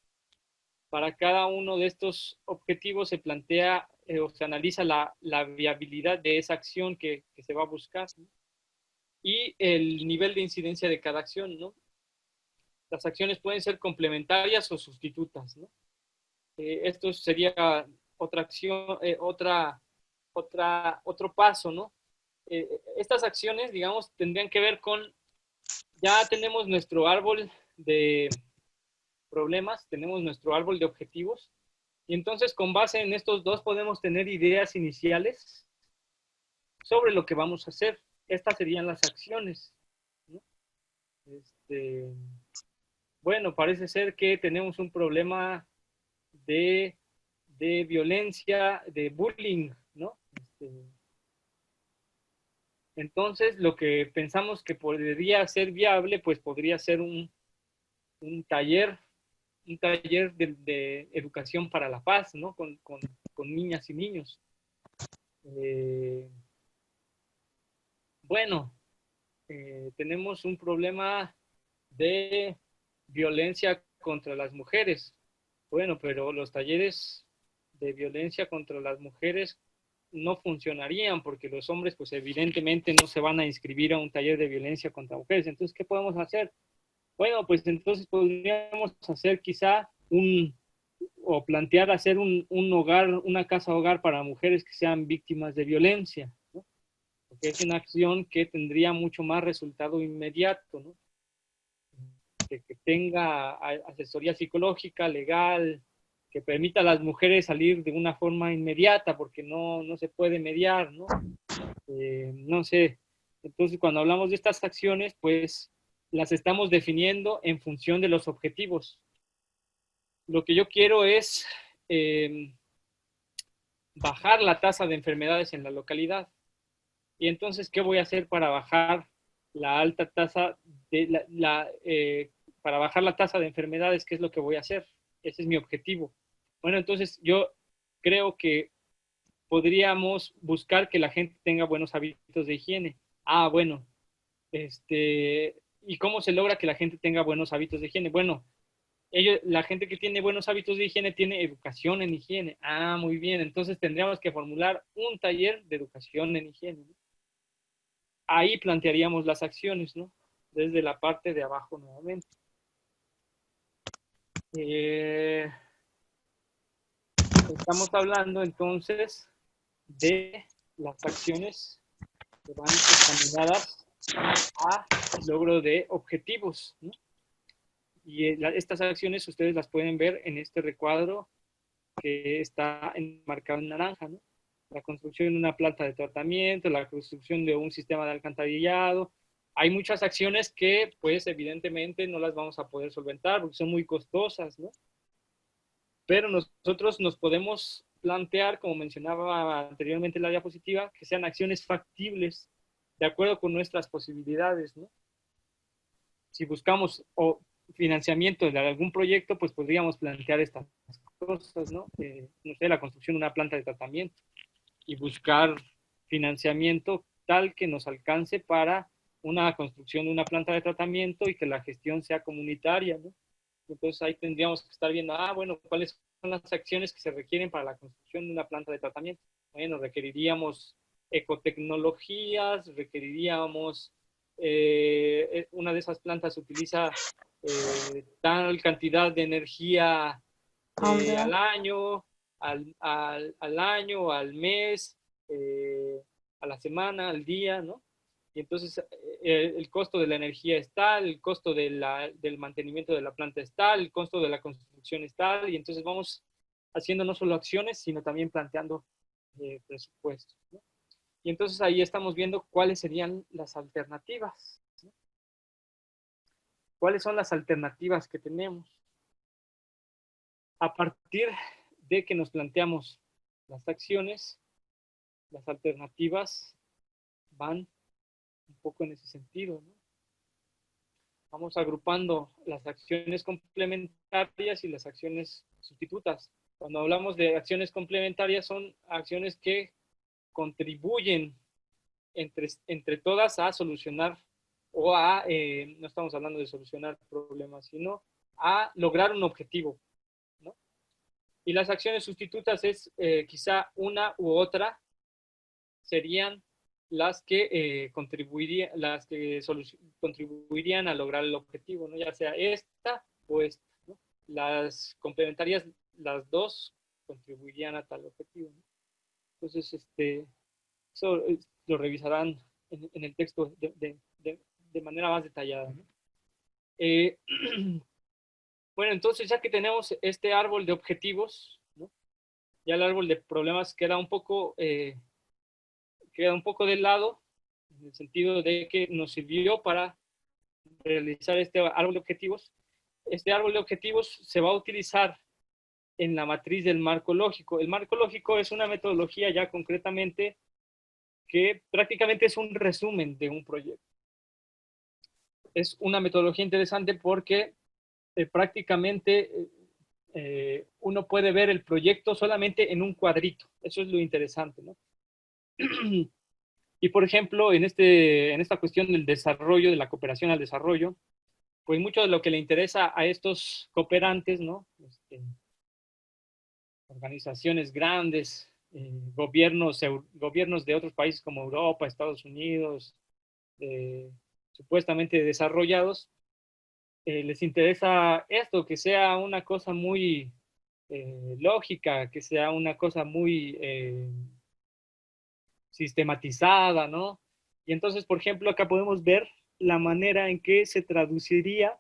Para cada uno de estos objetivos se plantea o se analiza la viabilidad de esa acción que se va a buscar, ¿no? Y el nivel de incidencia de cada acción, ¿no? Las acciones pueden ser complementarias o sustitutas, ¿no? Esto sería otra acción, otro paso, ¿no? Estas acciones, digamos, tendrían que ver con, ya tenemos nuestro árbol de problemas, tenemos nuestro árbol de objetivos, y entonces con base en estos dos podemos tener ideas iniciales sobre lo que vamos a hacer. Estas serían las acciones, ¿no? Bueno, parece ser que tenemos un problema de violencia, de bullying, ¿no? Entonces, lo que pensamos que podría ser viable, pues podría ser un taller, de educación para la paz, ¿no? Con niñas y niños. Bueno, tenemos un problema de violencia contra las mujeres. Bueno, pero los talleres de violencia contra las mujeres no funcionarían porque los hombres pues evidentemente no se van a inscribir a un taller de violencia contra mujeres. Entonces, ¿qué podemos hacer? Bueno, pues entonces podríamos hacer quizá o plantear hacer un hogar, una casa hogar para mujeres que sean víctimas de violencia, ¿no? Porque es una acción que tendría mucho más resultado inmediato, ¿no? Que tenga asesoría psicológica, legal, que permita a las mujeres salir de una forma inmediata, porque no se puede mediar, ¿no? No sé. Entonces, cuando hablamos de estas acciones, pues las estamos definiendo en función de los objetivos. Lo que yo quiero es bajar la tasa de enfermedades en la localidad. Y entonces, ¿qué voy a hacer para bajar la alta tasa para bajar la tasa de enfermedades? ¿Qué es lo que voy a hacer? Ese es mi objetivo. Bueno, entonces yo creo que podríamos buscar que la gente tenga buenos hábitos de higiene. Ah, bueno, ¿y cómo se logra que la gente tenga buenos hábitos de higiene? Bueno, la gente que tiene buenos hábitos de higiene tiene educación en higiene. Ah, muy bien, entonces tendríamos que formular un taller de educación en higiene, ¿no? Ahí plantearíamos las acciones, ¿no? Desde la parte de abajo nuevamente. Estamos hablando entonces de las acciones que van encaminadas a logro de objetivos, ¿no? Y estas acciones ustedes las pueden ver en este recuadro que está enmarcado en naranja, ¿no? La construcción de una planta de tratamiento, la construcción de un sistema de alcantarillado. Hay muchas acciones que, pues, evidentemente no las vamos a poder solventar porque son muy costosas, ¿no? Pero nosotros nos podemos plantear, como mencionaba anteriormente en la diapositiva, que sean acciones factibles de acuerdo con nuestras posibilidades, ¿no? Si buscamos financiamiento de algún proyecto, pues podríamos plantear estas cosas, ¿no? No sé, la construcción de una planta de tratamiento y buscar financiamiento tal que nos alcance para una construcción de una planta de tratamiento y que la gestión sea comunitaria, ¿no? Entonces ahí tendríamos que estar viendo, bueno, ¿cuáles son las acciones que se requieren para la construcción de una planta de tratamiento? Bueno, requeriríamos ecotecnologías, requeriríamos, una de esas plantas utiliza tal cantidad de energía al año, al mes, a la semana, al día, ¿no? Y entonces el costo de la energía es tal, el costo del mantenimiento de la planta es tal, el costo de la construcción es tal, y entonces vamos haciendo no solo acciones, sino también planteando presupuestos, ¿no? Y entonces ahí estamos viendo cuáles serían las alternativas, ¿no? ¿Cuáles son las alternativas que tenemos? A partir de que nos planteamos las acciones, las alternativas van un poco en ese sentido, ¿no? Vamos agrupando las acciones complementarias y las acciones sustitutas. Cuando hablamos de acciones complementarias, son acciones que contribuyen entre todas a solucionar o a, no estamos hablando de solucionar problemas, sino a lograr un objetivo, ¿no? Y las acciones sustitutas es quizá una u otra serían las que contribuirían a lograr el objetivo, ¿no? Ya sea esta o esta, ¿no? Las complementarias, las dos contribuirían a tal objetivo, ¿no? Entonces, eso lo revisarán en el texto de manera más detallada, ¿no? Bueno, entonces ya que tenemos este árbol de objetivos, ¿no? Ya el árbol de problemas queda un poco de lado, en el sentido de que nos sirvió para realizar este árbol de objetivos. Este árbol de objetivos se va a utilizar en la matriz del marco lógico. El marco lógico es una metodología ya concretamente que prácticamente es un resumen de un proyecto. Es una metodología interesante porque prácticamente uno puede ver el proyecto solamente en un cuadrito. Eso es lo interesante, ¿no? Y por ejemplo, en esta cuestión del desarrollo, de la cooperación al desarrollo, pues mucho de lo que le interesa a estos cooperantes, ¿no? Organizaciones grandes, gobiernos de otros países como Europa, Estados Unidos, supuestamente desarrollados, les interesa esto, que sea una cosa muy lógica, que sea una cosa muy sistematizada, ¿no? Y entonces, por ejemplo, acá podemos ver la manera en que se traduciría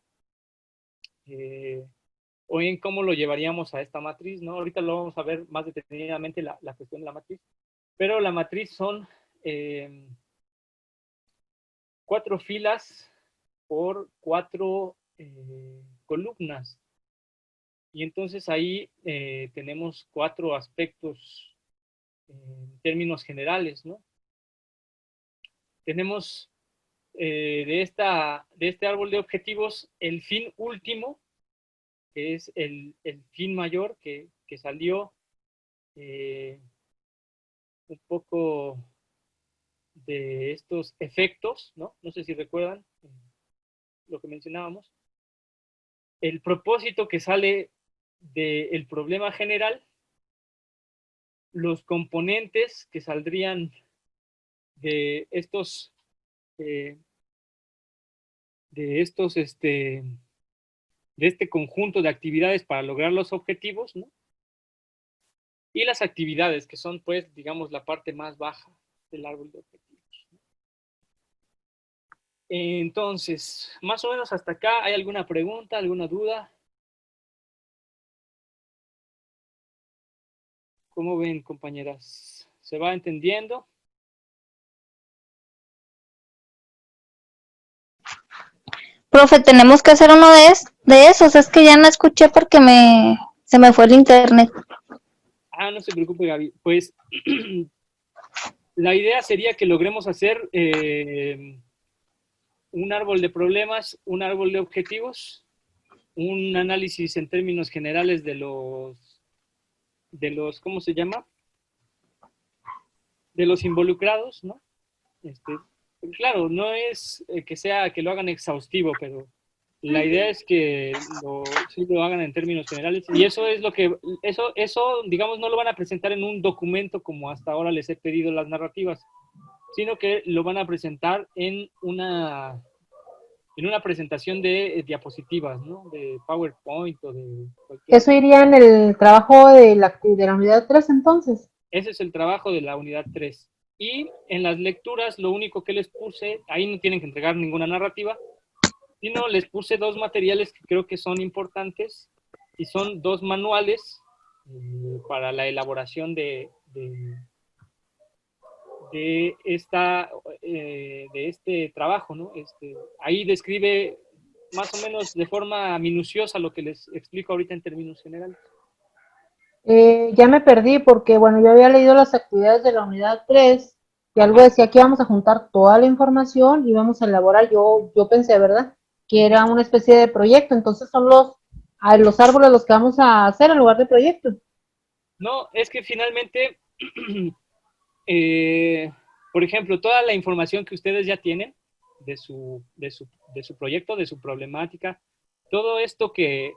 o en cómo lo llevaríamos a esta matriz, ¿no? Ahorita lo vamos a ver más detenidamente la cuestión de la matriz, pero la matriz son 4 filas por 4 columnas. Y entonces ahí tenemos 4 aspectos en términos generales, ¿no? Tenemos de este árbol de objetivos el fin último, que es el fin mayor que salió un poco de estos efectos, ¿no? No sé si recuerdan lo que mencionábamos. El propósito que sale del problema general, los componentes que saldrían de estos de este conjunto de actividades para lograr los objetivos, ¿no? Y las actividades, que son, pues, digamos, la parte más baja del árbol de objetivos, ¿no? Entonces, más o menos hasta acá, ¿hay alguna pregunta, alguna duda? ¿Cómo ven, compañeras? ¿Se va entendiendo? Profe, tenemos que hacer uno de esos. Es que ya no escuché porque se me fue el internet. Ah, no se preocupe, Gaby. Pues la idea sería que logremos hacer un árbol de problemas, un árbol de objetivos, un análisis en términos generales de los, ¿cómo se llama? De los involucrados, ¿no? Claro, no es que lo hagan exhaustivo, pero la idea es que sí lo hagan en términos generales, y eso es lo que, eso, digamos, no lo van a presentar en un documento como hasta ahora les he pedido las narrativas, sino que lo van a presentar en una presentación de diapositivas, ¿no? De PowerPoint o de cualquier... Eso iría en el trabajo de la unidad 3 entonces. Ese es el trabajo de la unidad 3. Y en las lecturas, lo único que les puse, ahí no tienen que entregar ninguna narrativa, sino les puse 2 materiales que creo que son importantes, y son 2 manuales para la elaboración de este trabajo, ¿no? Ahí describe más o menos de forma minuciosa lo que les explico ahorita en términos generales. Ya me perdí porque, bueno, yo había leído las actividades de la unidad 3 y algo decía que íbamos a juntar toda la información y íbamos a elaborar, yo pensé, ¿verdad? Que era una especie de proyecto, entonces son los árboles los que vamos a hacer en lugar de proyecto. No, es que finalmente, por ejemplo, toda la información que ustedes ya tienen de su proyecto, de su problemática, todo esto que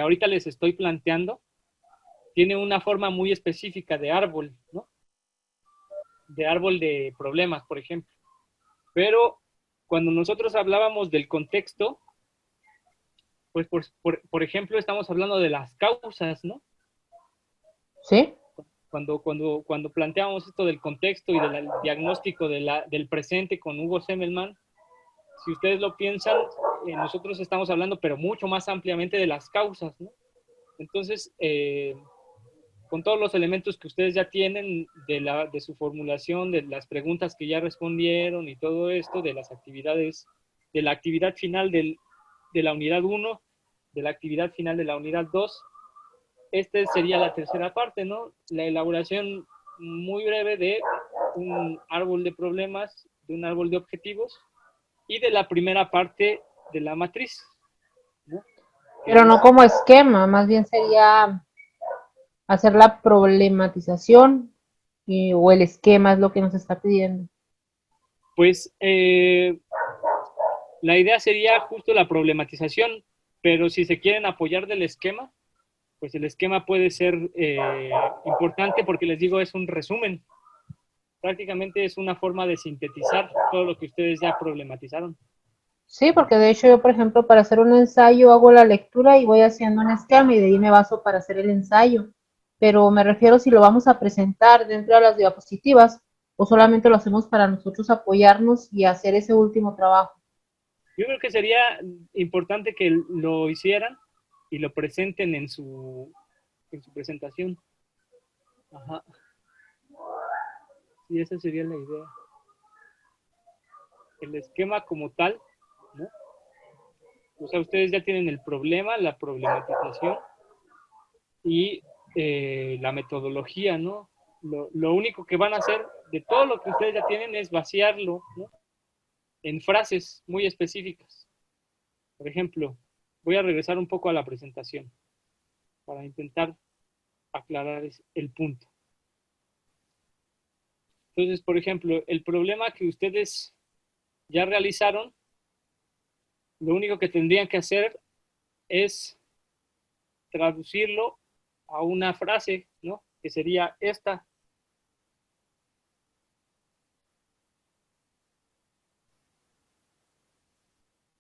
ahorita les estoy planteando, tiene una forma muy específica de árbol, ¿no? De árbol de problemas, por ejemplo. Pero cuando nosotros hablábamos del contexto, pues por ejemplo, estamos hablando de las causas, ¿no? ¿Sí? Cuando planteamos esto del contexto y del diagnóstico del presente con Hugo Semmelmann, si ustedes lo piensan, nosotros estamos hablando, pero mucho más ampliamente, de las causas, ¿no? Entonces, con todos los elementos que ustedes ya tienen de su formulación, de las preguntas que ya respondieron y todo esto, de las actividades, de la actividad final de la unidad 1, de la actividad final de la unidad 2, esta sería la tercera parte, ¿no? La elaboración muy breve de un árbol de problemas, de un árbol de objetivos y de la primera parte de la matriz, ¿no? Pero no como esquema, más bien sería hacer la problematización o el esquema es lo que nos está pidiendo. Pues la idea sería justo la problematización, pero si se quieren apoyar del esquema, pues el esquema puede ser importante porque les digo, es un resumen. Prácticamente es una forma de sintetizar todo lo que ustedes ya problematizaron. Sí, porque de hecho yo, por ejemplo, para hacer un ensayo hago la lectura y voy haciendo un esquema y de ahí me baso para hacer el ensayo. Pero me refiero si lo vamos a presentar dentro de las diapositivas o solamente lo hacemos para nosotros apoyarnos y hacer ese último trabajo. Yo creo que sería importante que lo hicieran y lo presenten en su presentación. Ajá. Sí, esa sería la idea. El esquema como tal, ¿no? O sea, ustedes ya tienen el problema, la problematización y la metodología, ¿no? Lo único que van a hacer de todo lo que ustedes ya tienen es vaciarlo, ¿no? En frases muy específicas. Por ejemplo, voy a regresar un poco a la presentación para intentar aclarar el punto. Entonces, por ejemplo, el problema que ustedes ya realizaron, lo único que tendrían que hacer es traducirlo a una frase, ¿no? Que sería esta.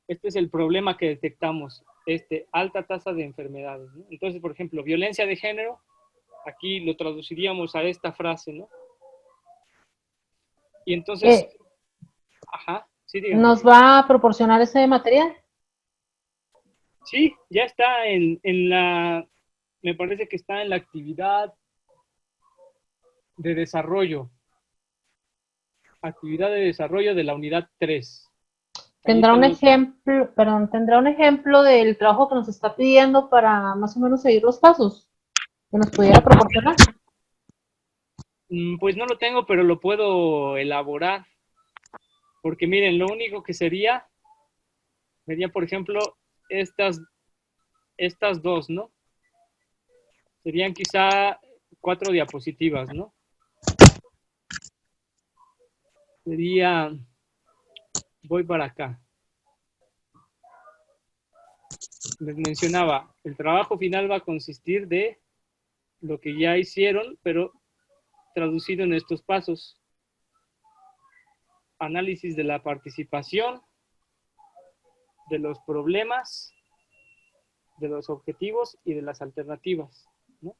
Este es el problema que detectamos, alta tasa de enfermedades, ¿no? Entonces, por ejemplo, violencia de género, aquí lo traduciríamos a esta frase, ¿no? Y entonces, ajá, sí, dígame. ¿Nos va a proporcionar ese material? Sí, ya está me parece que está en la actividad de desarrollo. Actividad de desarrollo de la unidad 3. ¿Tendrá un ejemplo, tendrá un ejemplo del trabajo que nos está pidiendo para más o menos seguir los pasos que nos pudiera proporcionar? Pues no lo tengo, pero lo puedo elaborar. Porque miren, lo único que sería, por ejemplo, estas dos, ¿no? Serían quizá 4 diapositivas, ¿no? Sería, voy para acá. Les mencionaba, el trabajo final va a consistir de lo que ya hicieron, pero traducido en estos pasos. análisis de la participación, de los problemas, de los objetivos y de las alternativas, ¿no?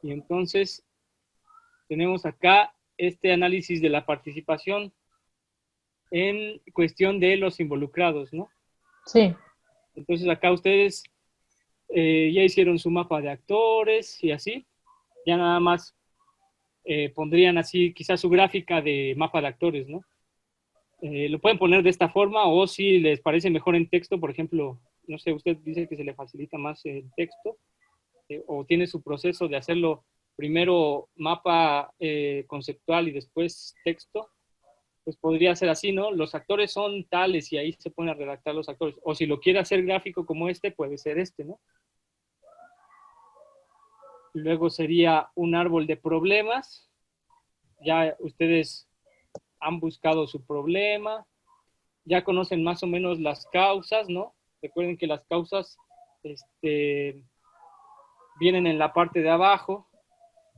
Y entonces tenemos acá este análisis de la participación en cuestión de los involucrados, ¿no? Sí. Entonces acá ustedes ya hicieron su mapa de actores y así, ya nada más pondrían así quizás su gráfica de mapa de actores, ¿no? Lo pueden poner de esta forma, o si les parece mejor en texto, por ejemplo, no sé, usted dice que se le facilita más el texto, o tiene su proceso de hacerlo primero mapa conceptual y después texto, pues podría ser así, ¿no? Los actores son tales y ahí se pone a redactar los actores. O si lo quiere hacer gráfico como este, puede ser este, ¿no? Luego sería un árbol de problemas. Ya ustedes han buscado su problema, ya conocen más o menos las causas, ¿no? Recuerden que las causas vienen en la parte de abajo.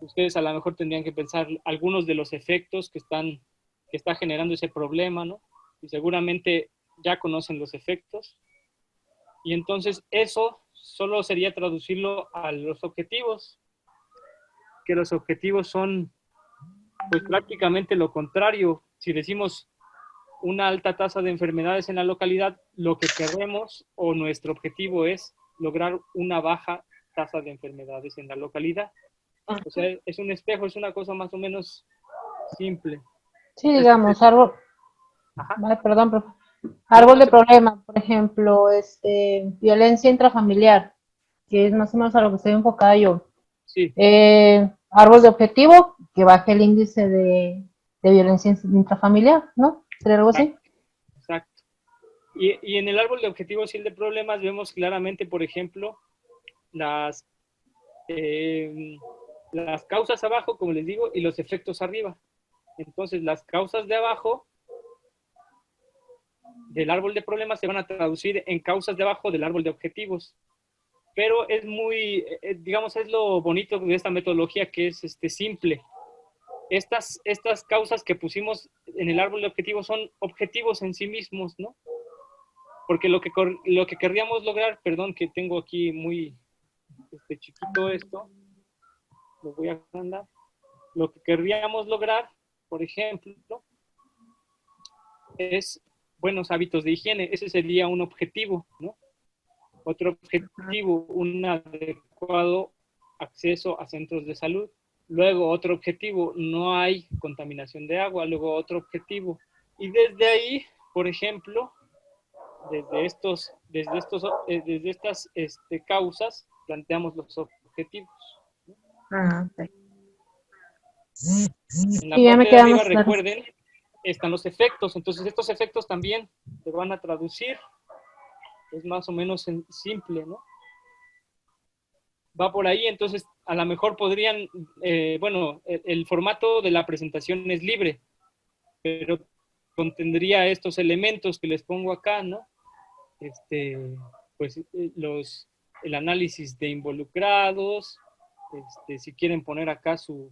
Ustedes a lo mejor tendrían que pensar algunos de los efectos que está generando ese problema, ¿no? Y seguramente ya conocen los efectos. Y entonces eso solo sería traducirlo a los objetivos, que los objetivos son pues prácticamente lo contrario. Si decimos una alta tasa de enfermedades en la localidad, lo que queremos o nuestro objetivo es lograr una baja tasa de enfermedades en la localidad. O sea, es un espejo, es una cosa más o menos simple. Sí, digamos, árbol. Ajá. Ay, perdón, profe. Árbol de problema, por ejemplo, violencia intrafamiliar, que es más o menos a lo que estoy enfocada yo. Sí. Árbol de objetivo, que baje el índice de violencia intrafamiliar, ¿no? ¿Sería algo así? Exacto. Y en el árbol de objetivos y el de problemas vemos claramente, por ejemplo, las causas abajo, como les digo, y los efectos arriba. Entonces, las causas de abajo del árbol de problemas se van a traducir en causas de abajo del árbol de objetivos. Pero es muy, digamos, es lo bonito de esta metodología, que es simple. Estas causas que pusimos en el árbol de objetivos son objetivos en sí mismos, ¿no? Porque lo que querríamos lograr, perdón que tengo aquí muy chiquito esto, lo voy a agrandar. Lo que querríamos lograr, por ejemplo, es buenos hábitos de higiene. Ese sería un objetivo, ¿no? Otro objetivo, un adecuado acceso a centros de salud. Luego otro objetivo, no hay contaminación de agua. Luego otro objetivo. Y desde ahí, por ejemplo, desde estas causas, planteamos los objetivos. Ok. En la Sí, ya me parte de queda arriba, más claro. recuerden, están los efectos. Entonces, estos efectos también se van a traducir. Es más o menos simple, ¿no? Va por ahí, entonces a lo mejor podrían, bueno, el formato de la presentación es libre, pero contendría estos elementos que les pongo acá, ¿no? Pues el análisis de involucrados, si quieren poner acá su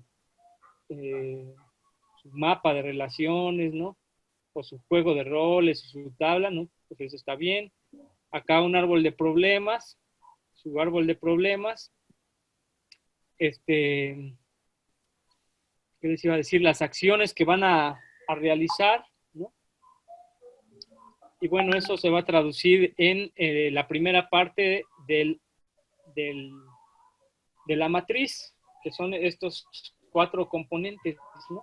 mapa de relaciones, ¿no? O su juego de roles, o su tabla, ¿no? Pues eso está bien. Acá un árbol de problemas, su árbol de problemas. ¿Qué les iba a decir? Las acciones que van a realizar, ¿no? Y bueno, eso se va a traducir en la primera parte de la matriz, que son estos 4 componentes, ¿no?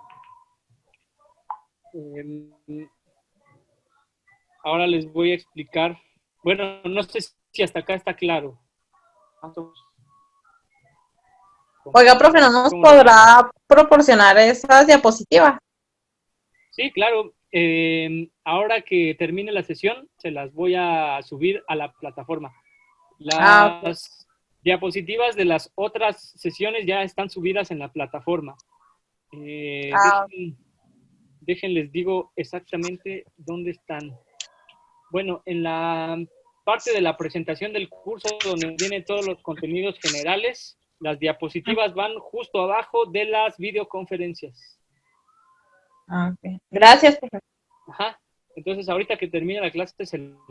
Ahora les voy a explicar. Bueno, no sé si hasta acá está claro. Oiga, profe, ¿no nos podrá proporcionar esas diapositivas? Sí, claro. Ahora que termine la sesión, se las voy a subir a la plataforma. Las diapositivas de las otras sesiones ya están subidas en la plataforma. Les digo exactamente dónde están. Bueno, en la parte de la presentación del curso, donde vienen todos los contenidos generales, las diapositivas van justo abajo de las videoconferencias. Ah, ok. Gracias, profe. Ajá. Entonces, ahorita que termine la clase, ¿no?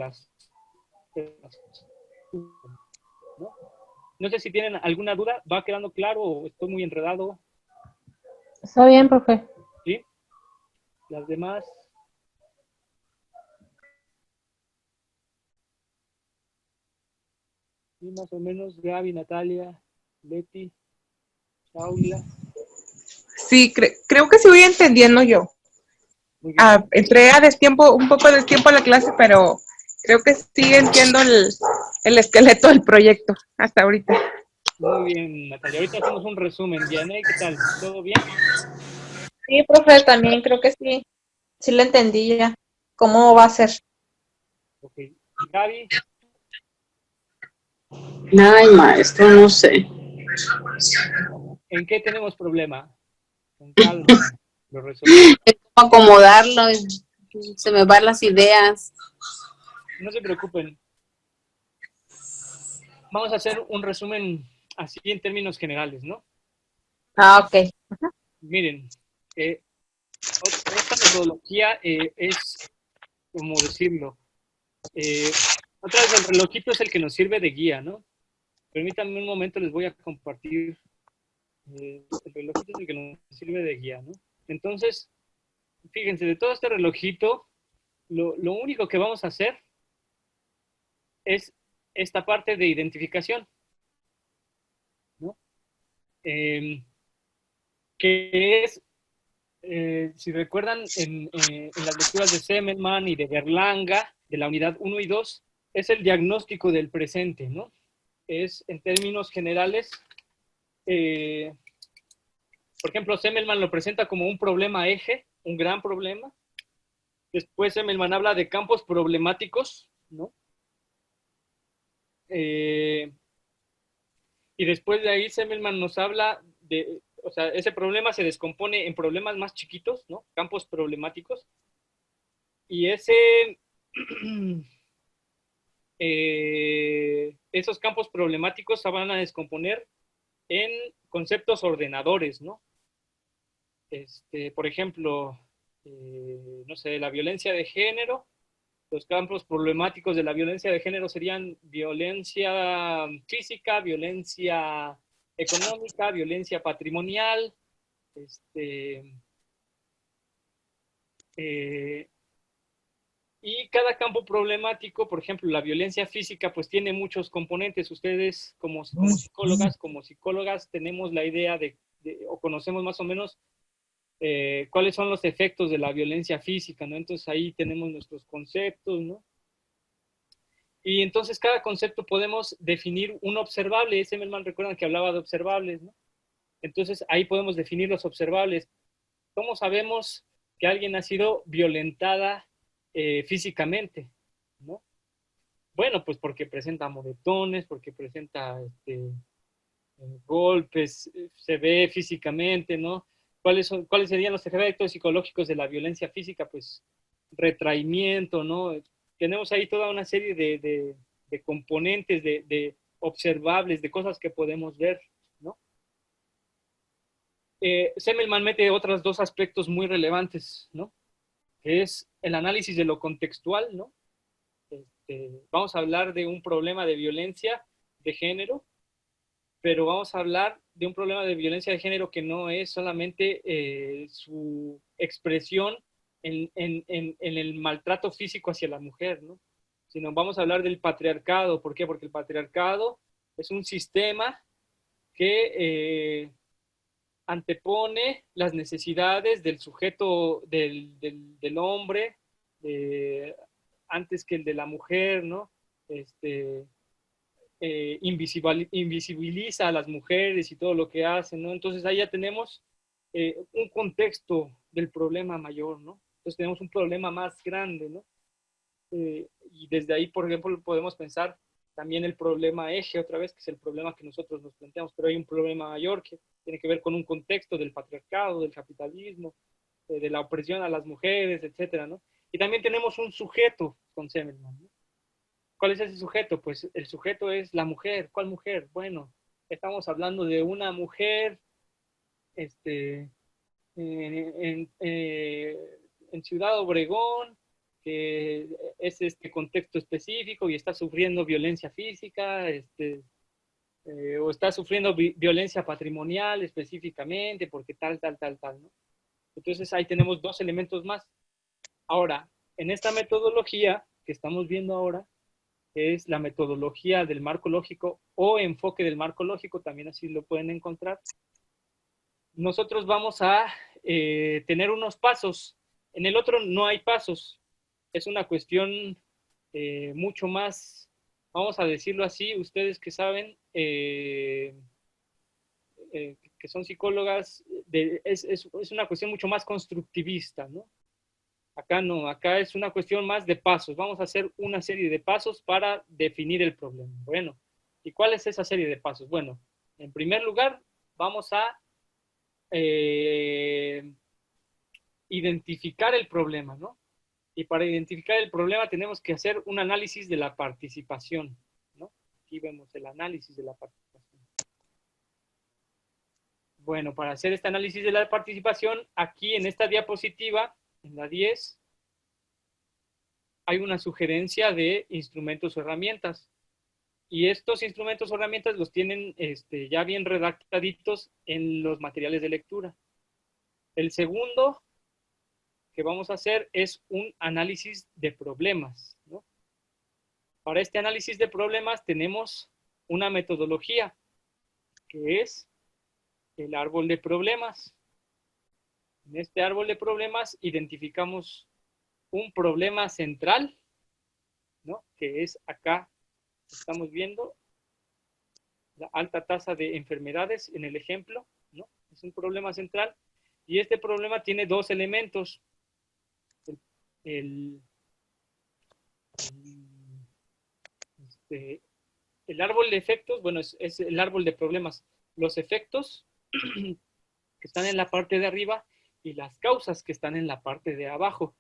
No sé si tienen alguna duda. ¿Va quedando claro o estoy muy enredado? Está bien, profe. ¿Sí? Las demás. Sí, más o menos. Gaby, Natalia, Betty, Paula. Sí, creo que sí voy entendiendo yo. Muy bien. Entré un poco de tiempo a la clase, pero creo que sí entiendo el esqueleto del proyecto hasta ahorita. Muy bien, Natalia. Ahorita hacemos un resumen. Diane, ¿qué tal? ¿Todo bien? Sí, profe, también creo que sí. Sí le entendí ya. ¿Cómo va a ser? Ok. Gaby, Ay, maestro, no sé. ¿en qué tenemos problema? Con calma, lo resolvemos. Es como acomodarlo, se me van las ideas. No se preocupen. Vamos a hacer un resumen así en términos generales, ¿no? Ah, ok. Miren, esta metodología es, como decirlo, otra vez el relojito es el que nos sirve de guía, ¿no? Permítanme un momento, les voy a compartir. El relojito es el que nos sirve de guía, ¿no? Entonces, fíjense, de todo este relojito, lo único que vamos a hacer es esta parte de identificación, ¿no? Que es, si recuerdan, en las lecturas de Semmelman y de Berlanga, de la unidad 1 y 2, es el diagnóstico del presente, ¿no? Es, en términos generales, por ejemplo, Semmelman lo presenta como un problema eje, un gran problema. Después Semmelman habla de campos problemáticos, ¿no? Y después de ahí Semmelman nos habla de, o sea, ese problema se descompone en problemas más chiquitos, ¿no? Campos problemáticos. Y esos campos problemáticos se van a descomponer en conceptos ordenadores, ¿no? Por ejemplo, no sé, la violencia de género. Los campos problemáticos de la violencia de género serían violencia física, violencia económica, violencia patrimonial, eh, y cada campo problemático, por ejemplo, la violencia física, pues tiene muchos componentes. Ustedes como psicólogas tenemos la idea o conocemos más o menos cuáles son los efectos de la violencia física, ¿no? Entonces ahí tenemos nuestros conceptos, ¿no? Y entonces cada concepto podemos definir un observable. Semmelman, recuerdan que hablaba de observables, ¿no? Entonces ahí podemos definir los observables. ¿Cómo sabemos que alguien ha sido violentada físicamente, ¿no? Bueno, pues porque presenta moretones, porque presenta golpes, se ve físicamente, ¿no? ¿Cuáles serían los efectos psicológicos de la violencia física? Pues retraimiento, ¿no? Tenemos ahí toda una serie de componentes, de observables, de cosas que podemos ver, ¿no? Semmelman mete otros dos aspectos muy relevantes, ¿no? Que es el análisis de lo contextual, ¿no? Vamos a hablar de un problema de violencia de género, pero vamos a hablar de un problema de violencia de género que no es solamente su expresión en el maltrato físico hacia la mujer, ¿no? Sino vamos a hablar del patriarcado. ¿Por qué? Porque el patriarcado es un sistema que antepone las necesidades del sujeto, del hombre, antes que el de la mujer, ¿no? Invisibiliza a las mujeres y todo lo que hacen, ¿no? Entonces ahí ya tenemos un contexto del problema mayor, ¿no? Entonces tenemos un problema más grande, ¿no? Y desde ahí, por ejemplo, podemos pensar también el problema eje otra vez, que es el problema que nosotros nos planteamos, pero hay un problema mayor que tiene que ver con un contexto del patriarcado, del capitalismo, de la opresión a las mujeres, etcétera, ¿no? Y también tenemos un sujeto con Semmelman, ¿no? ¿Cuál es ese sujeto? Pues el sujeto es la mujer. ¿Cuál mujer? Bueno, estamos hablando de una mujer en Ciudad Obregón, que es este contexto específico y está sufriendo violencia física, o está sufriendo violencia patrimonial específicamente, porque tal, ¿no? Entonces ahí tenemos dos elementos más. Ahora, en esta metodología que estamos viendo ahora, que es la metodología del marco lógico o enfoque del marco lógico, también así lo pueden encontrar, nosotros vamos a tener unos pasos. En el otro no hay pasos. Es una cuestión mucho más, vamos a decirlo así, ustedes que saben, que son psicólogas, es una cuestión mucho más constructivista, ¿no? Acá no, acá es una cuestión más de pasos. Vamos a hacer una serie de pasos para definir el problema. Bueno, ¿y cuál es esa serie de pasos? Bueno, en primer lugar, vamos a identificar el problema, ¿no? Y para identificar el problema tenemos que hacer un análisis de la participación, ¿no? Aquí vemos el análisis de la participación. Bueno, para hacer este análisis de la participación, aquí en esta diapositiva, en la 10, hay una sugerencia de instrumentos o herramientas. Y estos instrumentos o herramientas los tienen ya bien redactaditos en los materiales de lectura. El segundo que vamos a hacer es un análisis de problemas, ¿no? Para este análisis de problemas tenemos una metodología que es el árbol de problemas. En este árbol de problemas identificamos un problema central, ¿no? Que es acá, estamos viendo la alta tasa de enfermedades en el ejemplo, ¿no? Es un problema central y este problema tiene dos elementos. El árbol de efectos, bueno, es el árbol de problemas. Los efectos que están en la parte de arriba y las causas que están en la parte de abajo.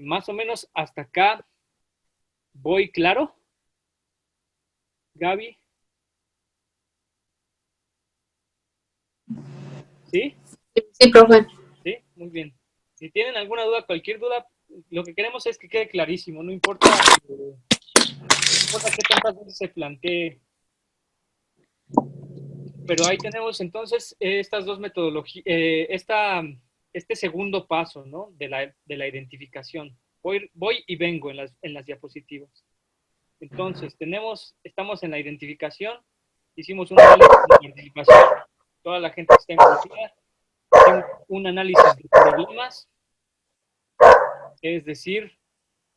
Más o menos hasta acá voy claro. Gaby. ¿Sí? Sí, profe. Sí, muy bien. Si tienen alguna duda, cualquier duda, lo que queremos es que quede clarísimo, no importa qué tantas veces se plantee. Pero ahí tenemos entonces estas dos metodologías, este segundo paso, ¿no? De la identificación. Voy y vengo en las diapositivas. Entonces, estamos en la identificación, hicimos un análisis de participación, toda la gente está involucrada, hicimos un análisis de problemas, es decir,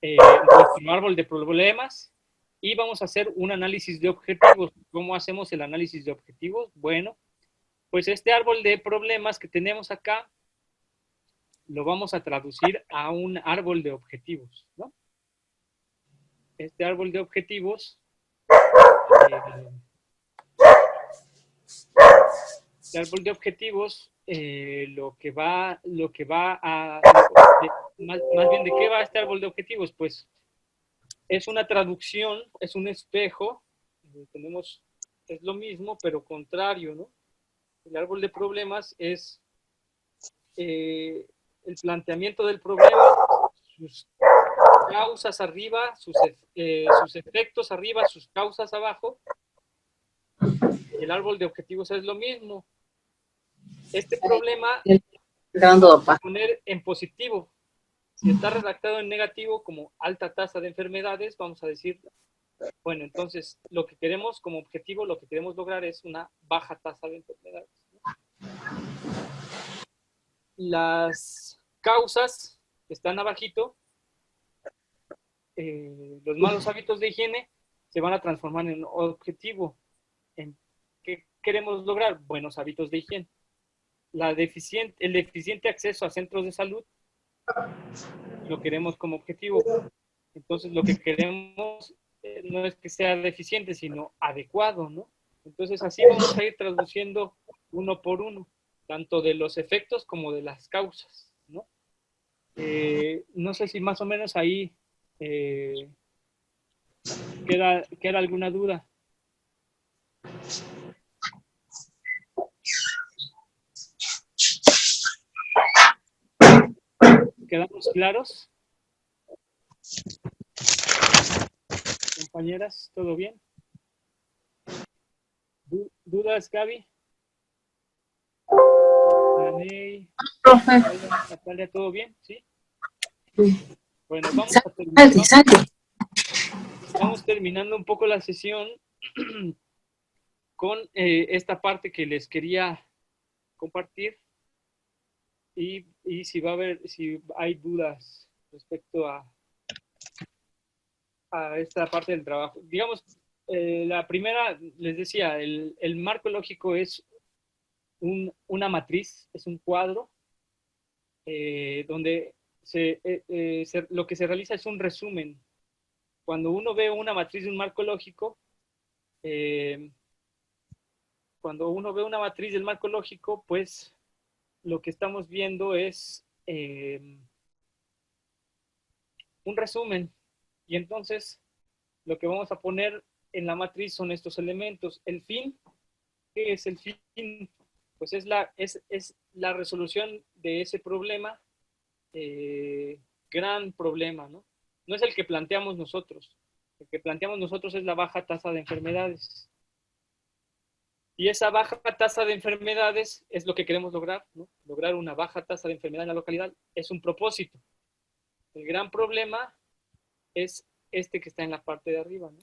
nuestro árbol de problemas, y vamos a hacer un análisis de objetivos. ¿Cómo hacemos el análisis de objetivos? Bueno, pues este árbol de problemas que tenemos acá, lo vamos a traducir a un árbol de objetivos, ¿no? Este árbol de objetivos, lo que va a, más bien, ¿de qué va este árbol de objetivos? Pues es una traducción, es un espejo, es lo mismo, pero contrario, ¿no? El árbol de problemas es el planteamiento del problema, sus causas arriba, sus efectos arriba, sus causas abajo. El árbol de objetivos es lo mismo. Este problema vamos a poner en positivo. Si está redactado en negativo, como alta tasa de enfermedades, vamos a decir, bueno, entonces lo que queremos como objetivo, lo que queremos lograr es una baja tasa de enfermedades, ¿no? Las causas que están abajito, los malos hábitos de higiene, se van a transformar en objetivo. ¿En qué queremos lograr? Buenos hábitos de higiene. El deficiente acceso a centros de salud, lo queremos como objetivo. Entonces, lo que queremos no es que sea deficiente, sino adecuado, ¿no? Entonces, así vamos a ir traduciendo uno por uno, tanto de los efectos como de las causas, ¿no? No sé si más o menos ahí queda alguna duda. ¿Quedamos claros? Compañeras, ¿todo bien? ¿Dudas, Gaby? Aney, Profe. Natalia, ¿todo bien? ¿Sí? Sí. Bueno, vamos a terminar. Estamos terminando un poco la sesión con esta parte que les quería compartir y si hay dudas respecto a esta parte del trabajo. Digamos, la primera, les decía, el marco lógico es una matriz, es un cuadro donde lo que se realiza es un resumen. Cuando uno ve una matriz de un marco lógico, pues lo que estamos viendo es un resumen. Y entonces lo que vamos a poner en la matriz son estos elementos. El fin, ¿qué es el fin? Pues es la resolución de ese problema, gran problema, ¿no? No es el que planteamos nosotros. El que planteamos nosotros es la baja tasa de enfermedades. Y esa baja tasa de enfermedades es lo que queremos lograr, ¿no? Lograr una baja tasa de enfermedad en la localidad es un propósito. El gran problema es este que está en la parte de arriba, ¿no?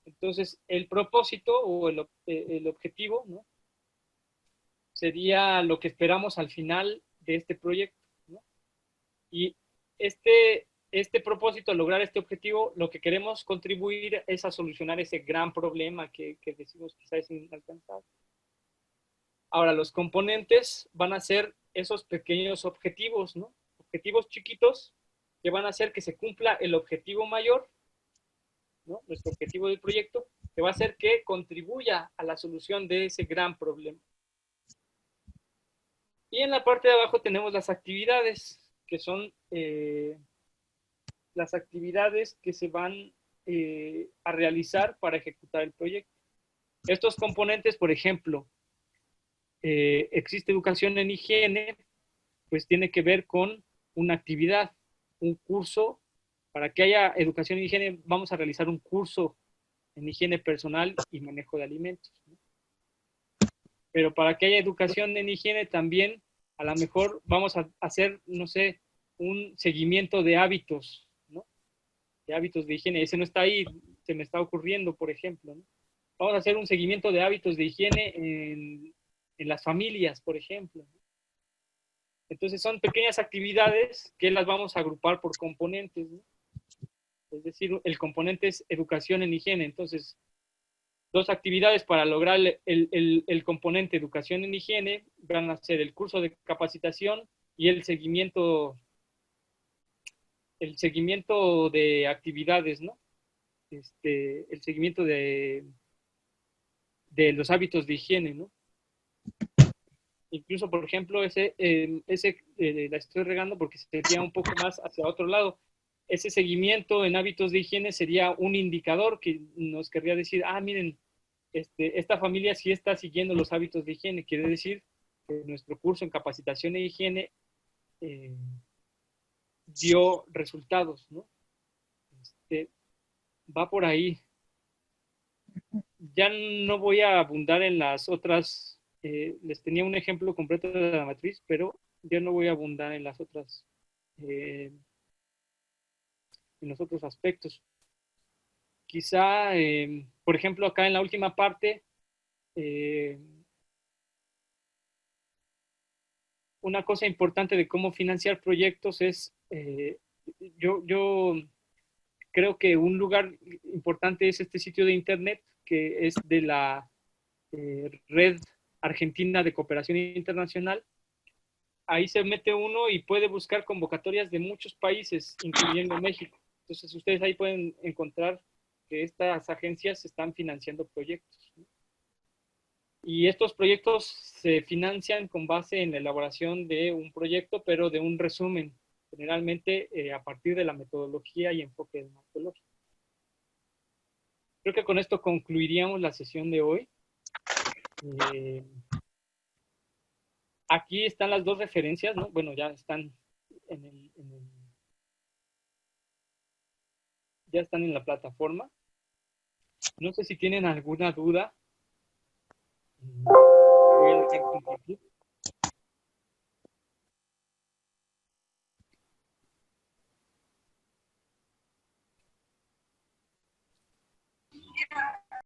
Entonces, el propósito o el objetivo, ¿no? Sería lo que esperamos al final de este proyecto, ¿no? Y este propósito, al lograr este objetivo, lo que queremos contribuir es a solucionar ese gran problema que decimos quizás es inalcanzable. Ahora, los componentes van a ser esos pequeños objetivos, ¿no? Objetivos chiquitos que van a hacer que se cumpla el objetivo mayor, ¿no? Nuestro objetivo del proyecto, que va a hacer que contribuya a la solución de ese gran problema. Y en la parte de abajo tenemos las actividades, que son las actividades que se van a realizar para ejecutar el proyecto. Estos componentes, por ejemplo, existe educación en higiene, pues tiene que ver con una actividad, un curso. Para que haya educación en higiene, vamos a realizar un curso en higiene personal y manejo de alimentos, ¿no? Pero para que haya educación en higiene también, a lo mejor vamos a hacer, no sé, un seguimiento de hábitos, ¿no? De hábitos de higiene. Ese no está ahí, se me está ocurriendo, por ejemplo, ¿no? Vamos a hacer un seguimiento de hábitos de higiene en las familias, por ejemplo, ¿no? Entonces son pequeñas actividades que las vamos a agrupar por componentes, ¿no? Es decir, el componente es educación en higiene. Entonces, dos actividades para lograr el componente educación en higiene van a ser el curso de capacitación y el seguimiento de actividades, ¿no? El seguimiento de los hábitos de higiene, ¿no? Incluso, por ejemplo, la estoy regando porque sería un poco más hacia otro lado. Ese seguimiento en hábitos de higiene sería un indicador que nos querría decir, miren, esta familia sí está siguiendo los hábitos de higiene. Quiere decir que nuestro curso en capacitación e higiene dio resultados, ¿no? Va por ahí. Ya no voy a abundar en las otras, les tenía un ejemplo completo de la matriz, pero ya no voy a abundar en las otras, en los otros aspectos. Quizá, por ejemplo, acá en la última parte, una cosa importante de cómo financiar proyectos es, yo creo que un lugar importante es este sitio de internet, que es de la Red Argentina de Cooperación Internacional. Ahí se mete uno y puede buscar convocatorias de muchos países, incluyendo México. Entonces, ustedes ahí pueden encontrar que estas agencias están financiando proyectos, ¿no? Y estos proyectos se financian con base en la elaboración de un proyecto, pero de un resumen, generalmente a partir de la metodología y enfoque del marco lógico. Creo que con esto concluiríamos la sesión de hoy. Aquí están las dos referencias, ¿no? Bueno, ya están ya están en la plataforma. No sé si tienen alguna duda. Voy a dejar compartir.